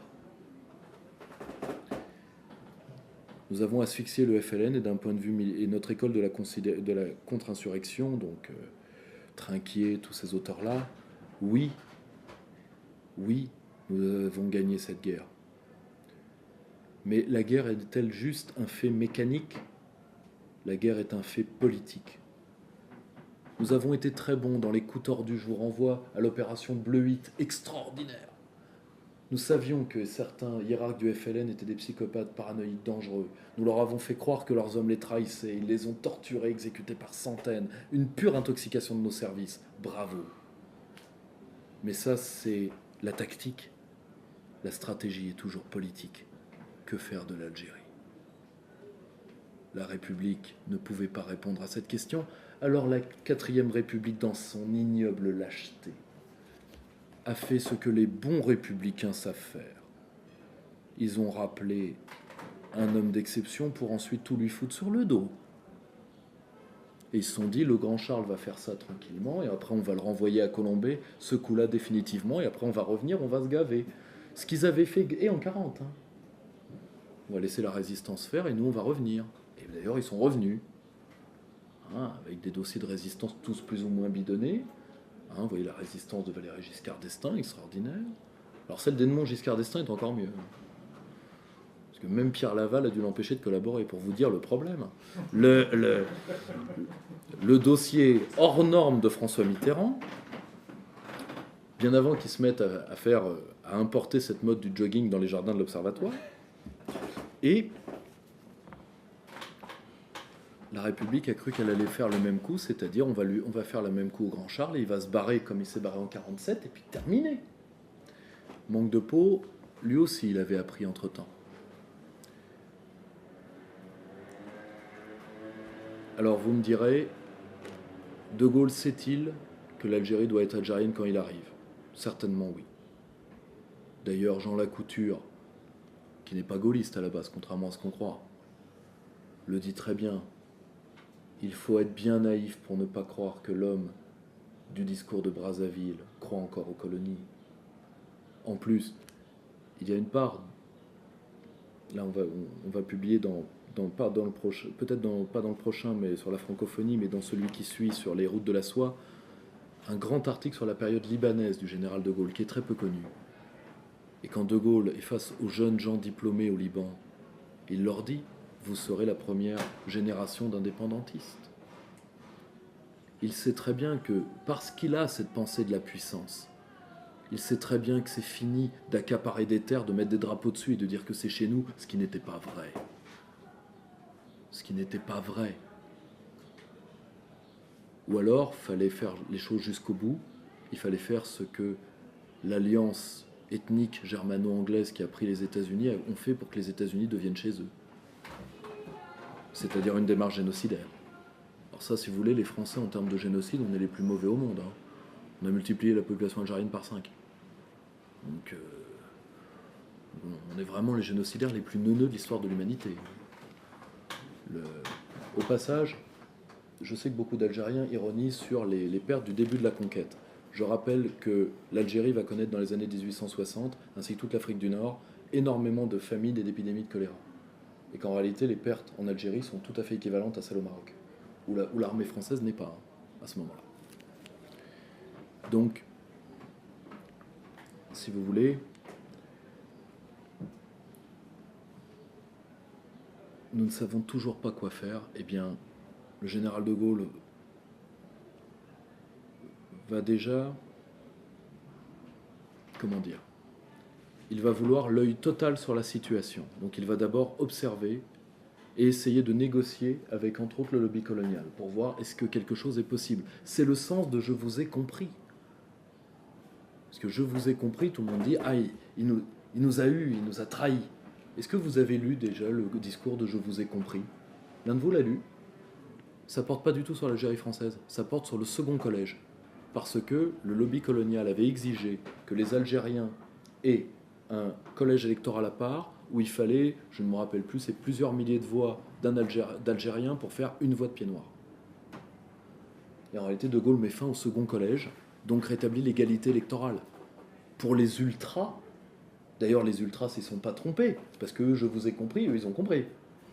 Nous avons asphyxié le FLN et d'un point de vue et notre école de la contre-insurrection, donc Trinquier, tous ces auteurs-là, oui, nous avons gagné cette guerre. Mais la guerre est-elle juste un fait mécanique? La guerre est un fait politique. Nous avons été très bons dans les coups tordus, je vous renvoie à l'opération Bleu 8, extraordinaire. Nous savions que certains hiérarques du FLN étaient des psychopathes paranoïdes dangereux. Nous leur avons fait croire que leurs hommes les trahissaient. Ils les ont torturés, exécutés par centaines. Une pure intoxication de nos services. Bravo. Mais ça, c'est la tactique. La stratégie est toujours politique. Que faire de l'Algérie? La République ne pouvait pas répondre à cette question, alors la 4e République, dans son ignoble lâcheté, a fait ce que les bons républicains savent faire. Ils ont rappelé un homme d'exception pour ensuite tout lui foutre sur le dos. Et ils se sont dit, le grand Charles va faire ça tranquillement, et après on va le renvoyer à Colombey, ce coup-là définitivement, et après on va revenir, on va se gaver. Ce qu'ils avaient fait, et en 40, hein. On va laisser la résistance faire, et nous on va revenir. Et d'ailleurs ils sont revenus, hein, avec des dossiers de résistance tous plus ou moins bidonnés. Hein, vous voyez la résistance de Valéry Giscard d'Estaing, extraordinaire. Alors celle d'Edmond Giscard d'Estaing est encore mieux. Parce que même Pierre Laval a dû l'empêcher de collaborer, pour vous dire le problème. Le dossier hors norme de François Mitterrand, bien avant qu'il se mette à importer cette mode du jogging dans les jardins de l'Observatoire, et la République a cru qu'elle allait faire le même coup, c'est-à-dire on va faire le même coup au Grand Charles, et il va se barrer comme il s'est barré en 47, et puis terminé. Manque de peau, lui aussi il avait appris entre-temps. Alors vous me direz, De Gaulle sait-il que l'Algérie doit être algérienne quand il arrive? Certainement oui. D'ailleurs Jean Lacouture, qui n'est pas gaulliste à la base, contrairement à ce qu'on croit, le dit très bien. Il faut être bien naïf pour ne pas croire que l'homme du discours de Brazzaville croit encore aux colonies. En plus, il y a une part, là on va publier pas dans le prochain, pas dans le prochain, mais sur la francophonie, mais dans celui qui suit sur les routes de la soie, un grand article sur la période libanaise du général de Gaulle, qui est très peu connu. Et quand de Gaulle est face aux jeunes gens diplômés au Liban, il leur dit: vous serez la première génération d'indépendantistes. Il sait très bien que, parce qu'il a cette pensée de la puissance, il sait très bien que c'est fini d'accaparer des terres, de mettre des drapeaux dessus et de dire que c'est chez nous, ce qui n'était pas vrai. Ce qui n'était pas vrai. Ou alors, fallait faire les choses jusqu'au bout, il fallait faire ce que l'alliance ethnique germano-anglaise qui a pris les États-Unis ont fait pour que les États-Unis deviennent chez eux. C'est-à-dire une démarche génocidaire. Alors ça, si vous voulez, les Français, en termes de génocide, on est les plus mauvais au monde. Hein. On a multiplié la population algérienne par 5. Donc, on est vraiment les génocidaires les plus neuneux de l'histoire de l'humanité. Au passage, je sais que beaucoup d'Algériens ironisent sur les pertes du début de la conquête. Je rappelle que l'Algérie va connaître dans les années 1860, ainsi que toute l'Afrique du Nord, énormément de famines et d'épidémies de choléra. Et qu'en réalité, les pertes en Algérie sont tout à fait équivalentes à celles au Maroc, où l'armée française n'est pas, à ce moment-là. Donc, si vous voulez, nous ne savons toujours pas quoi faire. Eh bien, le général de Gaulle va déjà, comment dire, il va vouloir l'œil total sur la situation. Donc il va d'abord observer et essayer de négocier avec, entre autres, le lobby colonial pour voir est-ce que quelque chose est possible. C'est le sens de « je vous ai compris ». Parce que « je vous ai compris », tout le monde dit « ah, il nous a eu, il nous a trahis ». Est-ce que vous avez lu déjà le discours de « je vous ai compris » ? L'un de vous l'a lu ? Ça porte pas du tout sur l'Algérie française, ça porte sur le second collège. Parce que le lobby colonial avait exigé que les Algériens aient un collège électoral à part, où il fallait, je ne me rappelle plus, c'est plusieurs milliers de voix d'Algériens pour faire une voix de pied noir. Et en réalité, De Gaulle met fin au second collège, donc rétablit l'égalité électorale. Pour les ultras, d'ailleurs les ultras s'y sont pas trompés, parce que je vous ai compris, eux ils ont compris.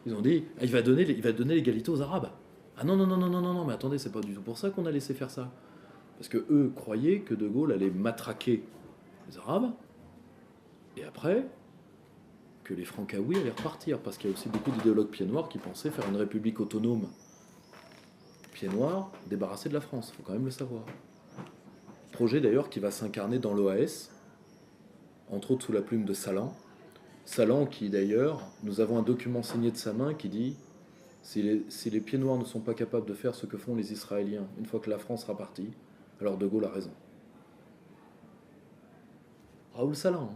Ils ont dit, il va donner l'égalité aux Arabes. Ah non, mais attendez, c'est pas du tout pour ça qu'on a laissé faire ça. Parce que eux croyaient que De Gaulle allait matraquer les Arabes, et après, que les Francaouis allaient repartir, parce qu'il y a aussi beaucoup d'idéologues pieds noirs qui pensaient faire une république autonome pieds noirs, débarrassée de la France, il faut quand même le savoir. Projet d'ailleurs qui va s'incarner dans l'OAS, entre autres sous la plume de Salan. Salan qui d'ailleurs, nous avons un document signé de sa main qui dit si les pieds noirs ne sont pas capables de faire ce que font les Israéliens une fois que la France sera partie, alors De Gaulle a raison. Raoul Salan. Hein.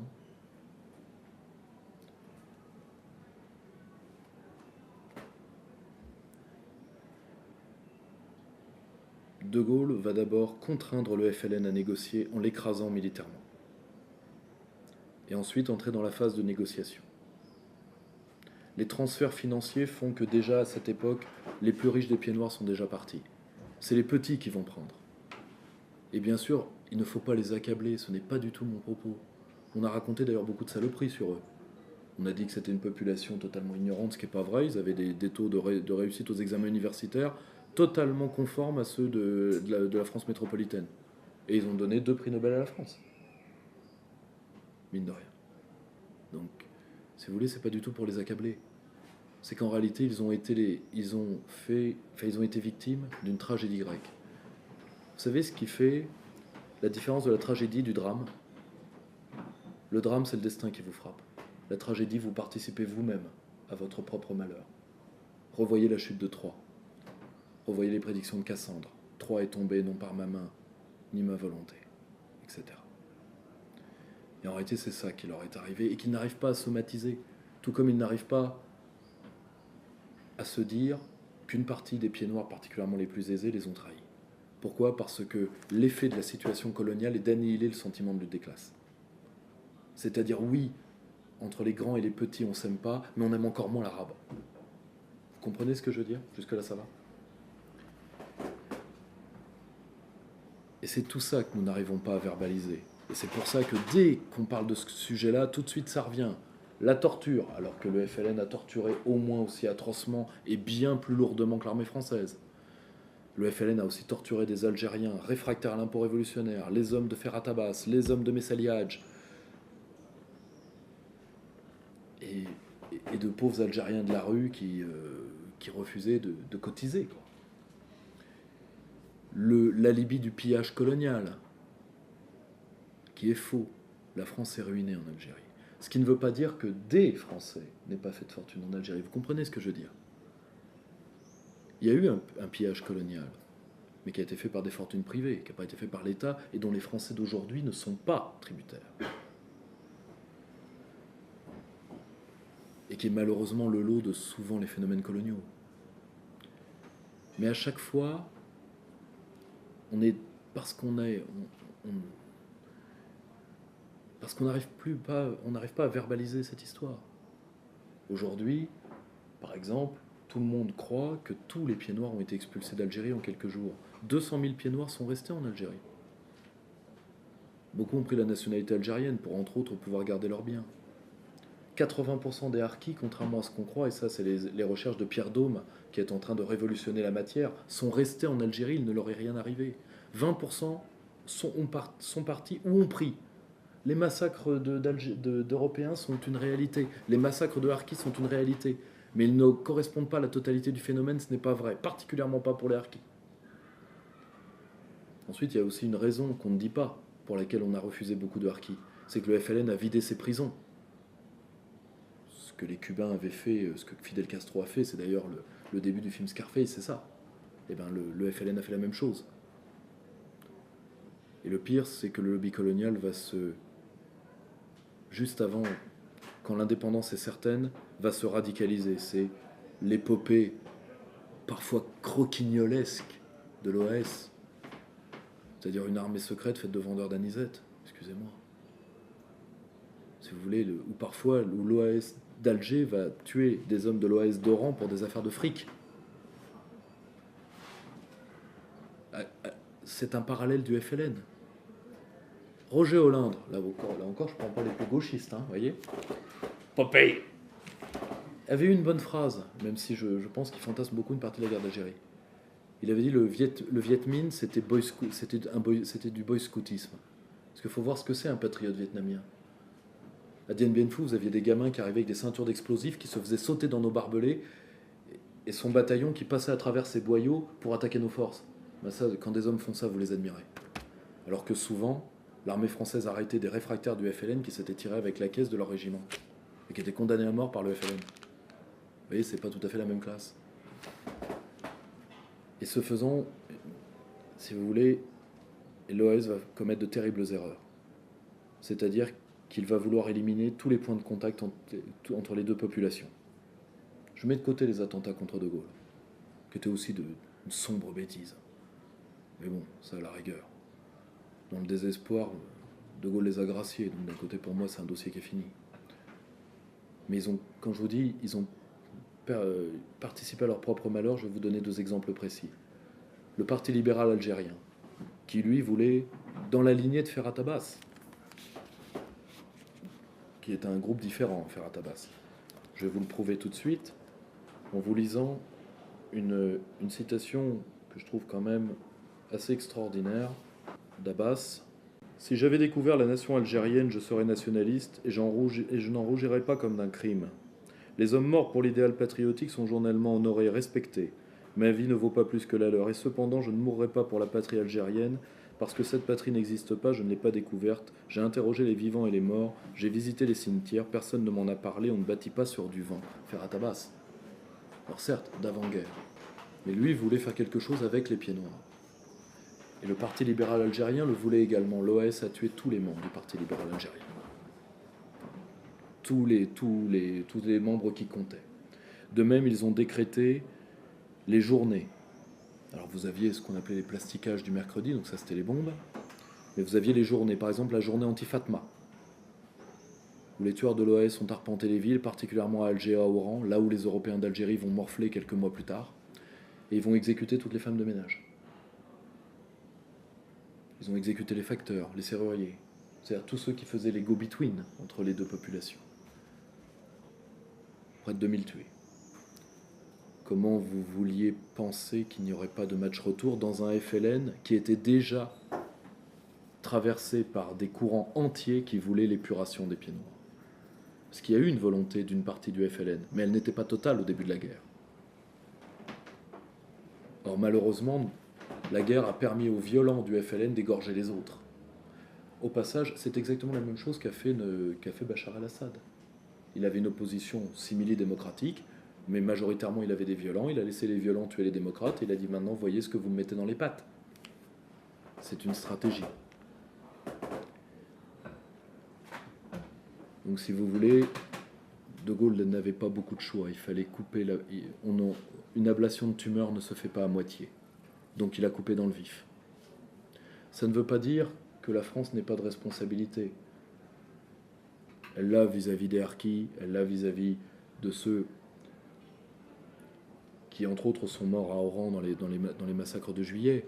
De Gaulle va d'abord contraindre le FLN à négocier en l'écrasant militairement. Et ensuite entrer dans la phase de négociation. Les transferts financiers font que déjà à cette époque, les plus riches des pieds noirs sont déjà partis. C'est les petits qui vont prendre. Et bien sûr, il ne faut pas les accabler, ce n'est pas du tout mon propos. On a raconté d'ailleurs beaucoup de saloperies sur eux. On a dit que c'était une population totalement ignorante, ce qui n'est pas vrai. Ils avaient des taux de réussite aux examens universitaires totalement conformes à ceux de la France métropolitaine. Et ils ont donné 2 prix Nobel à la France. Mine de rien. Donc, si vous voulez, c'est pas du tout pour les accabler. C'est qu'en réalité, ils ont été victimes d'une tragédie grecque. Vous savez ce qui fait la différence de la tragédie du drame? Le drame, c'est le destin qui vous frappe. La tragédie, vous participez vous-même à votre propre malheur. Revoyez la chute de Troie. Revoyez les prédictions de Cassandre. Troie est tombée non par ma main, ni ma volonté, etc. Et en réalité, c'est ça qui leur est arrivé et qu'ils n'arrivent pas à somatiser. Tout comme ils n'arrivent pas à se dire qu'une partie des pieds noirs, particulièrement les plus aisés, les ont trahis. Pourquoi? Parce que l'effet de la situation coloniale est d'annihiler le sentiment de lutte des classes. C'est-à-dire, oui, entre les grands et les petits, on ne s'aime pas, mais on aime encore moins l'arabe. Vous comprenez ce que je veux dire? Jusque-là, ça va? Et c'est tout ça que nous n'arrivons pas à verbaliser. Et c'est pour ça que dès qu'on parle de ce sujet-là, tout de suite ça revient. La torture, alors que le FLN a torturé au moins aussi atrocement et bien plus lourdement que l'armée française. Le FLN a aussi torturé des Algériens réfractaires à l'impôt révolutionnaire, les hommes de Ferhat Abbas, les hommes de Messali Hadj, et de pauvres Algériens de la rue qui refusaient de cotiser, quoi. L'alibi du pillage colonial, qui est faux. La France est ruinée en Algérie. Ce qui ne veut pas dire que des Français n'aient pas fait de fortune en Algérie. Vous comprenez ce que je veux dire? Il y a eu un pillage colonial, mais qui a été fait par des fortunes privées, qui n'a pas été fait par l'État, et dont les Français d'aujourd'hui ne sont pas tributaires. Et qui est malheureusement le lot de souvent les phénomènes coloniaux. Mais à chaque fois, parce qu'on n'arrive pas à verbaliser cette histoire. Aujourd'hui, par exemple, tout le monde croit que tous les pieds noirs ont été expulsés d'Algérie en quelques jours. 200 000 pieds noirs sont restés en Algérie. Beaucoup ont pris la nationalité algérienne pour, entre autres, pouvoir garder leurs biens. 80% des harkis, contrairement à ce qu'on croit, et ça c'est les recherches de Pierre Daume, qui est en train de révolutionner la matière, sont restés en Algérie, il ne leur est rien arrivé. 20% sont partis ou ont pris. Les massacres d'Européens sont une réalité. Les massacres de harkis sont une réalité. Mais ils ne correspondent pas à la totalité du phénomène, ce n'est pas vrai, particulièrement pas pour les harkis. Ensuite, il y a aussi une raison qu'on ne dit pas, pour laquelle on a refusé beaucoup de harkis. C'est que le FLN a vidé ses prisons. Ce que les Cubains avaient fait, ce que Fidel Castro a fait, c'est d'ailleurs le début du film Scarface, c'est ça. Et bien le FLN a fait la même chose. Et le pire, c'est que le lobby colonial juste avant, quand l'indépendance est certaine, va se radicaliser. C'est l'épopée parfois croquignolesque de l'OAS, c'est-à-dire une armée secrète faite de vendeurs d'anisette, excusez-moi. Si vous voulez, ou parfois où l'OAS d'Alger va tuer des hommes de l'OAS d'Oran pour des affaires de fric. C'est un parallèle du FLN. Roger Hollande, là encore, je ne prends pas les plus gauchistes, vous voyez. Popeye avait eu une bonne phrase, même si je pense qu'il fantasme beaucoup une partie de la guerre d'Algérie. Il avait dit le Viet Minh, c'était du boy scoutisme. Parce qu'il faut voir ce que c'est un patriote vietnamien. À Dien Bien Phu, vous aviez des gamins qui arrivaient avec des ceintures d'explosifs, qui se faisaient sauter dans nos barbelés, et son bataillon qui passait à travers ses boyaux pour attaquer nos forces. Ben ça, quand des hommes font ça, vous les admirez. Alors que souvent, l'armée française arrêtait des réfractaires du FLN qui s'étaient tirés avec la caisse de leur régiment et qui étaient condamnés à mort par le FLN. Vous voyez, c'est pas tout à fait la même classe. Et ce faisant, si vous voulez, l'OAS va commettre de terribles erreurs. C'est-à-dire qu'il va vouloir éliminer tous les points de contact entre les deux populations. Je mets de côté les attentats contre De Gaulle, qui étaient aussi une sombre bêtise. Mais bon, ça à la rigueur. Dans le désespoir, De Gaulle les a graciés, donc d'un côté pour moi c'est un dossier qui est fini. Mais quand je vous dis, ils ont participé à leur propre malheur, je vais vous donner 2 exemples précis. Le Parti libéral algérien, qui lui voulait, dans la lignée de Ferhat Abbas, qui est un groupe différent, Ferhat Abbas. Je vais vous le prouver tout de suite en vous lisant une citation que je trouve quand même assez extraordinaire d'Abbas. « Si j'avais découvert la nation algérienne, je serais nationaliste et je n'en rougirais pas comme d'un crime. Les hommes morts pour l'idéal patriotique sont journellement honorés et respectés. Ma vie ne vaut pas plus que la leur, et cependant je ne mourrai pas pour la patrie algérienne, parce que cette patrie n'existe pas, je ne l'ai pas découverte, j'ai interrogé les vivants et les morts, j'ai visité les cimetières, personne ne m'en a parlé, on ne bâtit pas sur du vent. » Ferhat Abbas. Alors certes, d'avant-guerre, mais lui voulait faire quelque chose avec les pieds noirs. Et le Parti libéral algérien le voulait également. L'OAS a tué tous les membres du Parti libéral algérien. Tous les membres qui comptaient. De même, ils ont décrété les journées. Alors vous aviez ce qu'on appelait les plastiquages du mercredi, donc ça c'était les bombes. Mais vous aviez les journées, par exemple la journée anti-Fatma, où les tueurs de l'OAS ont arpenté les villes, particulièrement à Alger et à Oran, là où les Européens d'Algérie vont morfler quelques mois plus tard, et ils vont exécuter toutes les femmes de ménage. Ils ont exécuté les facteurs, les serruriers, c'est-à-dire tous ceux qui faisaient les go-between entre les deux populations. Près de 2000 tués. Comment vous vouliez penser qu'il n'y aurait pas de match retour dans un FLN qui était déjà traversé par des courants entiers qui voulaient l'épuration des pieds noirs? Parce qu'il y a eu une volonté d'une partie du FLN, mais elle n'était pas totale au début de la guerre. Or malheureusement, la guerre a permis aux violents du FLN d'égorger les autres. Au passage, c'est exactement la même chose qu'a fait Bachar el-Assad. Il avait une opposition simili-démocratique, mais majoritairement il avait des violents, il a laissé les violents tuer les démocrates, et il a dit maintenant voyez ce que vous me mettez dans les pattes. C'est une stratégie. Donc si vous voulez, De Gaulle n'avait pas beaucoup de choix, il fallait couper, une ablation de tumeur ne se fait pas à moitié, donc il a coupé dans le vif. Ça ne veut pas dire que la France n'ait pas de responsabilité. Elle l'a vis-à-vis des harkis, elle l'a vis-à-vis de ceux qui, entre autres, sont morts à Oran dans les massacres de juillet.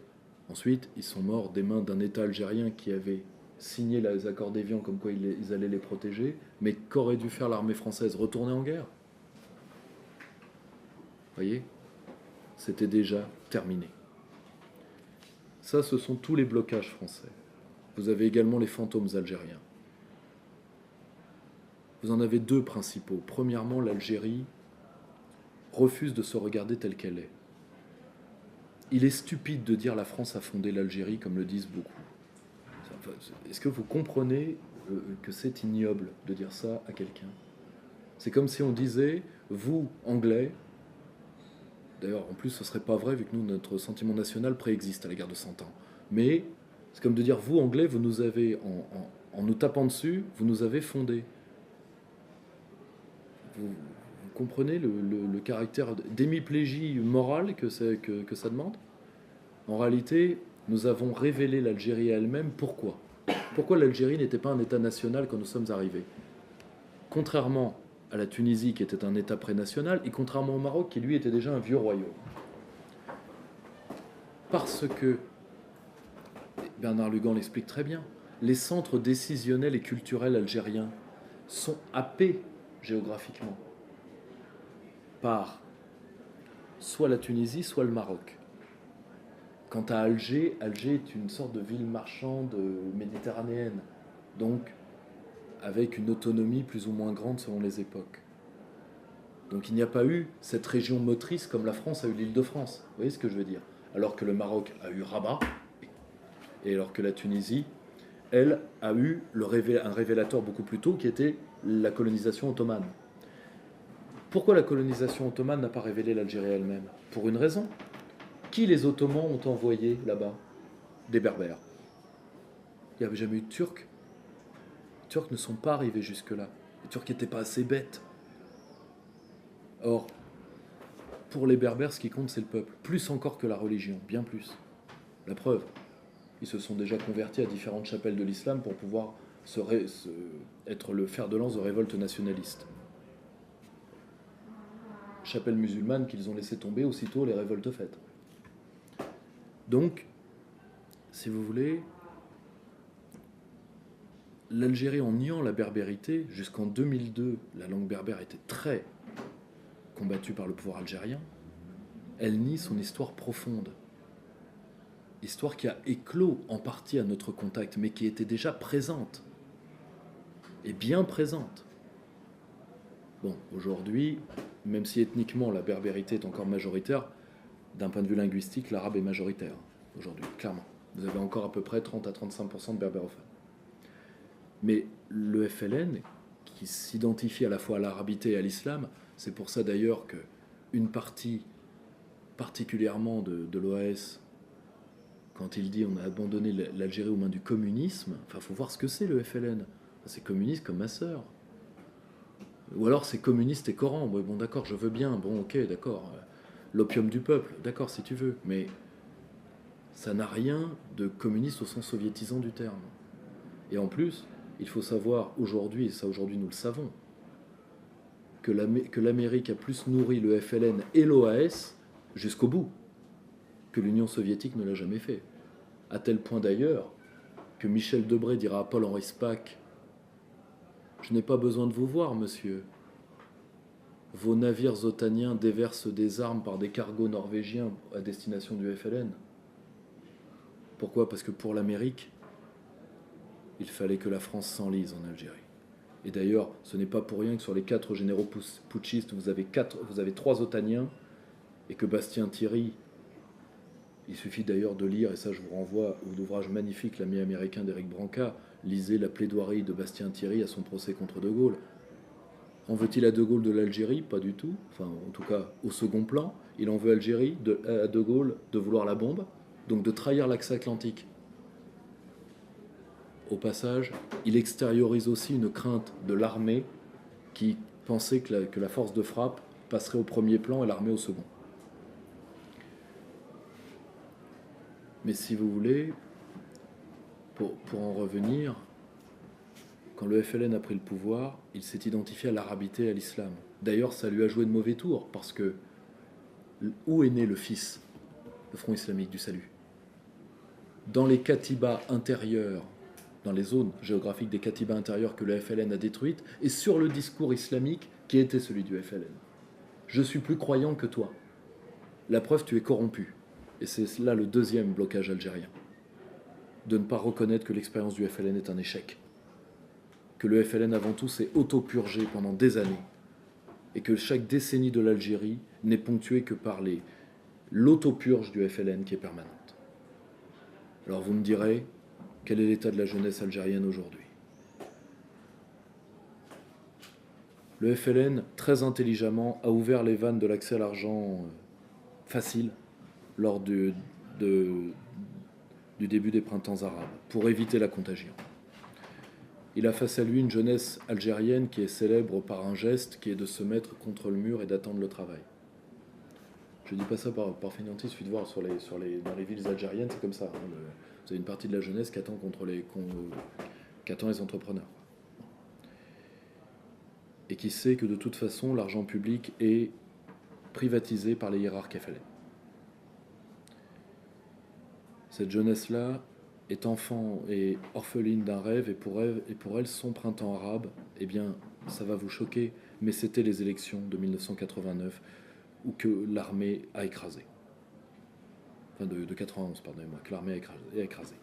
Ensuite, ils sont morts des mains d'un État algérien qui avait signé les accords d'Évian comme quoi ils allaient les protéger, mais qu'aurait dû faire l'armée française? Retourner en guerre. Vous voyez? C'était déjà terminé. Ça, ce sont tous les blocages français. Vous avez également les fantômes algériens. Vous en avez 2 principaux. Premièrement, l'Algérie refuse de se regarder telle qu'elle est. Il est stupide de dire la France a fondé l'Algérie, comme le disent beaucoup. Est-ce que vous comprenez que c'est ignoble de dire ça à quelqu'un? C'est comme si on disait, vous, Anglais, d'ailleurs, en plus, ce ne serait pas vrai, vu que nous, notre sentiment national préexiste à la guerre de 100 ans. Mais c'est comme de dire, vous, Anglais, vous nous avez, en nous tapant dessus, vous nous avez fondés. Vous comprenez le caractère d'hémiplégie morale que ça demande? En réalité, nous avons révélé l'Algérie à elle-même. Pourquoi? Pourquoi l'Algérie n'était pas un État national quand nous sommes arrivés? Contrairement à la Tunisie, qui était un État pré-national, et contrairement au Maroc, qui lui était déjà un vieux royaume. Parce que, Bernard Lugan l'explique très bien, les centres décisionnels et culturels algériens sont happés géographiquement par soit la Tunisie, soit le Maroc. Quant à Alger, Alger est une sorte de ville marchande méditerranéenne, donc avec une autonomie plus ou moins grande selon les époques. Donc il n'y a pas eu cette région motrice comme la France a eu l'Île-de-France. Vous voyez ce que je veux dire? Alors que le Maroc a eu Rabat, et alors que la Tunisie, elle, a eu un révélateur beaucoup plus tôt qui était la colonisation ottomane. Pourquoi la colonisation ottomane n'a pas révélé l'Algérie elle-même? Pour une raison. Qui les Ottomans ont envoyé là-bas? Des Berbères. Il n'y avait jamais eu de Turcs. Les Turcs ne sont pas arrivés jusque-là. Les Turcs n'étaient pas assez bêtes. Or, pour les Berbères, ce qui compte, c'est le peuple. Plus encore que la religion, bien plus. La preuve, ils se sont déjà convertis à différentes chapelles de l'islam pour pouvoir être le fer de lance de révolte nationaliste. Chapelles musulmanes qu'ils ont laissé tomber aussitôt les révoltes faites. Donc, si vous voulez, l'Algérie, en niant la berbérité, jusqu'en 2002, la langue berbère était très combattue par le pouvoir algérien, elle nie son histoire profonde. Histoire qui a éclos en partie à notre contact, mais qui était déjà présente. Et bien présente. Bon, aujourd'hui, même si ethniquement la berbérité est encore majoritaire, d'un point de vue linguistique, l'arabe est majoritaire, aujourd'hui, clairement. Vous avez encore à peu près 30 à 35% de berbérophones. Mais le FLN, qui s'identifie à la fois à l'arabité et à l'islam, c'est pour ça d'ailleurs qu'une partie particulièrement de l'OAS, quand il dit on a abandonné l'Algérie aux mains du communisme, enfin, il faut voir ce que c'est le FLN. C'est communiste comme ma sœur. Ou alors c'est communiste et Coran. Bon, d'accord, je veux bien. Bon, ok, d'accord. L'opium du peuple, d'accord, si tu veux. Mais ça n'a rien de communiste au sens soviétisant du terme. Et en plus, il faut savoir aujourd'hui, et ça aujourd'hui nous le savons, que l'Amérique a plus nourri le FLN et l'OAS jusqu'au bout que l'Union soviétique ne l'a jamais fait. À tel point d'ailleurs que Michel Debré dira à Paul-Henri Spaak: je n'ai pas besoin de vous voir, monsieur. Vos navires otaniens déversent des armes par des cargos norvégiens à destination du FLN. Pourquoi ? Parce que pour l'Amérique, il fallait que la France s'enlise en Algérie. Et d'ailleurs, ce n'est pas pour rien que sur les 4 généraux putschistes, vous avez 3 otaniens, et que Bastien Thierry, il suffit d'ailleurs de lire, et ça je vous renvoie à l'ouvrage magnifique, L'ami américain d'Éric Branca, lisez la plaidoirie de Bastien Thierry à son procès contre De Gaulle. En veut-il à De Gaulle de l'Algérie ? Pas du tout. Enfin, en tout cas, au second plan. Il en veut à De Gaulle de vouloir la bombe, donc de trahir l'axe atlantique. Au passage, il extériorise aussi une crainte de l'armée qui pensait que la force de frappe passerait au premier plan et l'armée au second. Mais si vous voulez, pour en revenir, quand le FLN a pris le pouvoir, il s'est identifié à l'arabité et à l'islam. D'ailleurs, ça lui a joué de mauvais tours, parce que où est né le FIS, le Front islamique du salut ? Dans les katibas intérieurs, dans les zones géographiques des katibas intérieurs que le FLN a détruites, et sur le discours islamique qui était celui du FLN. Je suis plus croyant que toi. La preuve, tu es corrompu. Et c'est là le deuxième blocage algérien. De ne pas reconnaître que l'expérience du FLN est un échec. Que le FLN, avant tout, s'est auto-purgé pendant des années. Et que chaque décennie de l'Algérie n'est ponctuée que par l'autopurge du FLN qui est permanente. Alors vous me direz, quel est l'état de la jeunesse algérienne aujourd'hui ? Le FLN, très intelligemment, a ouvert les vannes de l'accès à l'argent facile lors du début des printemps arabes, pour éviter la contagion. Il a face à lui une jeunesse algérienne qui est célèbre par un geste qui est de se mettre contre le mur et d'attendre le travail. Je ne dis pas ça par fainéantise, il suffit de voir dans les villes algériennes, c'est comme ça. Hein, vous avez une partie de la jeunesse qui attend qu'attend les entrepreneurs. Et qui sait que de toute façon, l'argent public est privatisé par les hiérarques FLN. Cette jeunesse-là est enfant et orpheline d'un rêve, et pour elle, son printemps arabe, eh bien, ça va vous choquer, mais c'était les élections de 1989 où que l'armée a écrasé. Enfin, de 91, pardonnez-moi, que l'armée a écrasé.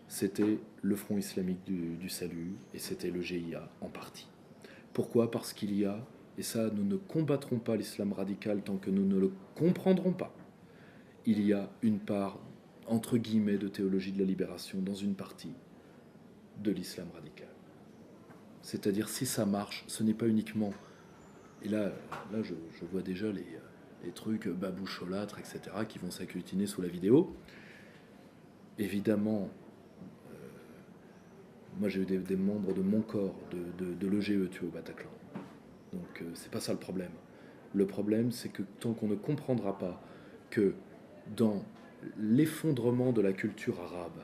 C'était le Front islamique du salut, et c'était le GIA en partie. Pourquoi ? Parce qu'il y a, et ça, nous ne combattrons pas l'islam radical tant que nous ne le comprendrons pas, il y a une part, entre guillemets, de théologie de la libération dans une partie de l'islam radical. C'est-à-dire, si ça marche, ce n'est pas uniquement... Et là je vois déjà les trucs baboucholâtres, etc., qui vont s'agglutiner sous la vidéo. Évidemment, Moi, j'ai eu des membres de mon corps, de l'EGE tués au Bataclan. Donc, c'est pas ça le problème. Le problème, c'est que tant qu'on ne comprendra pas que dans l'effondrement de la culture arabe,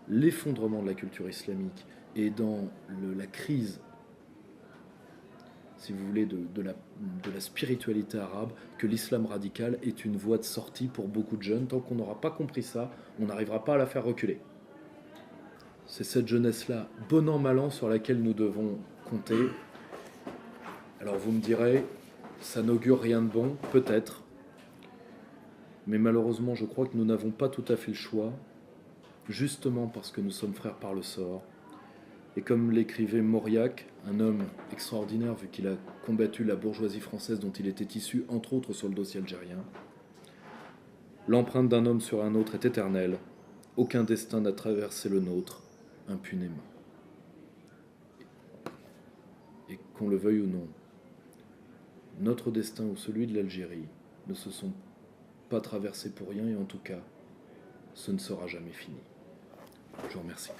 l'effondrement de la culture islamique et dans la crise, si vous voulez, de la spiritualité arabe, que l'islam radical est une voie de sortie pour beaucoup de jeunes. Tant qu'on n'aura pas compris ça, on n'arrivera pas à la faire reculer. C'est cette jeunesse-là, bon an, mal an, sur laquelle nous devons compter. Alors vous me direz, ça n'augure rien de bon, peut-être. Mais malheureusement, je crois que nous n'avons pas tout à fait le choix, justement parce que nous sommes frères par le sort. Et comme l'écrivait Mauriac, un homme extraordinaire vu qu'il a combattu la bourgeoisie française dont il était issu, entre autres sur le dossier algérien, l'empreinte d'un homme sur un autre est éternelle, aucun destin n'a traversé le nôtre impunément. Et qu'on le veuille ou non, notre destin ou celui de l'Algérie ne se sont pas traversés pour rien, et en tout cas, ce ne sera jamais fini. Je vous remercie.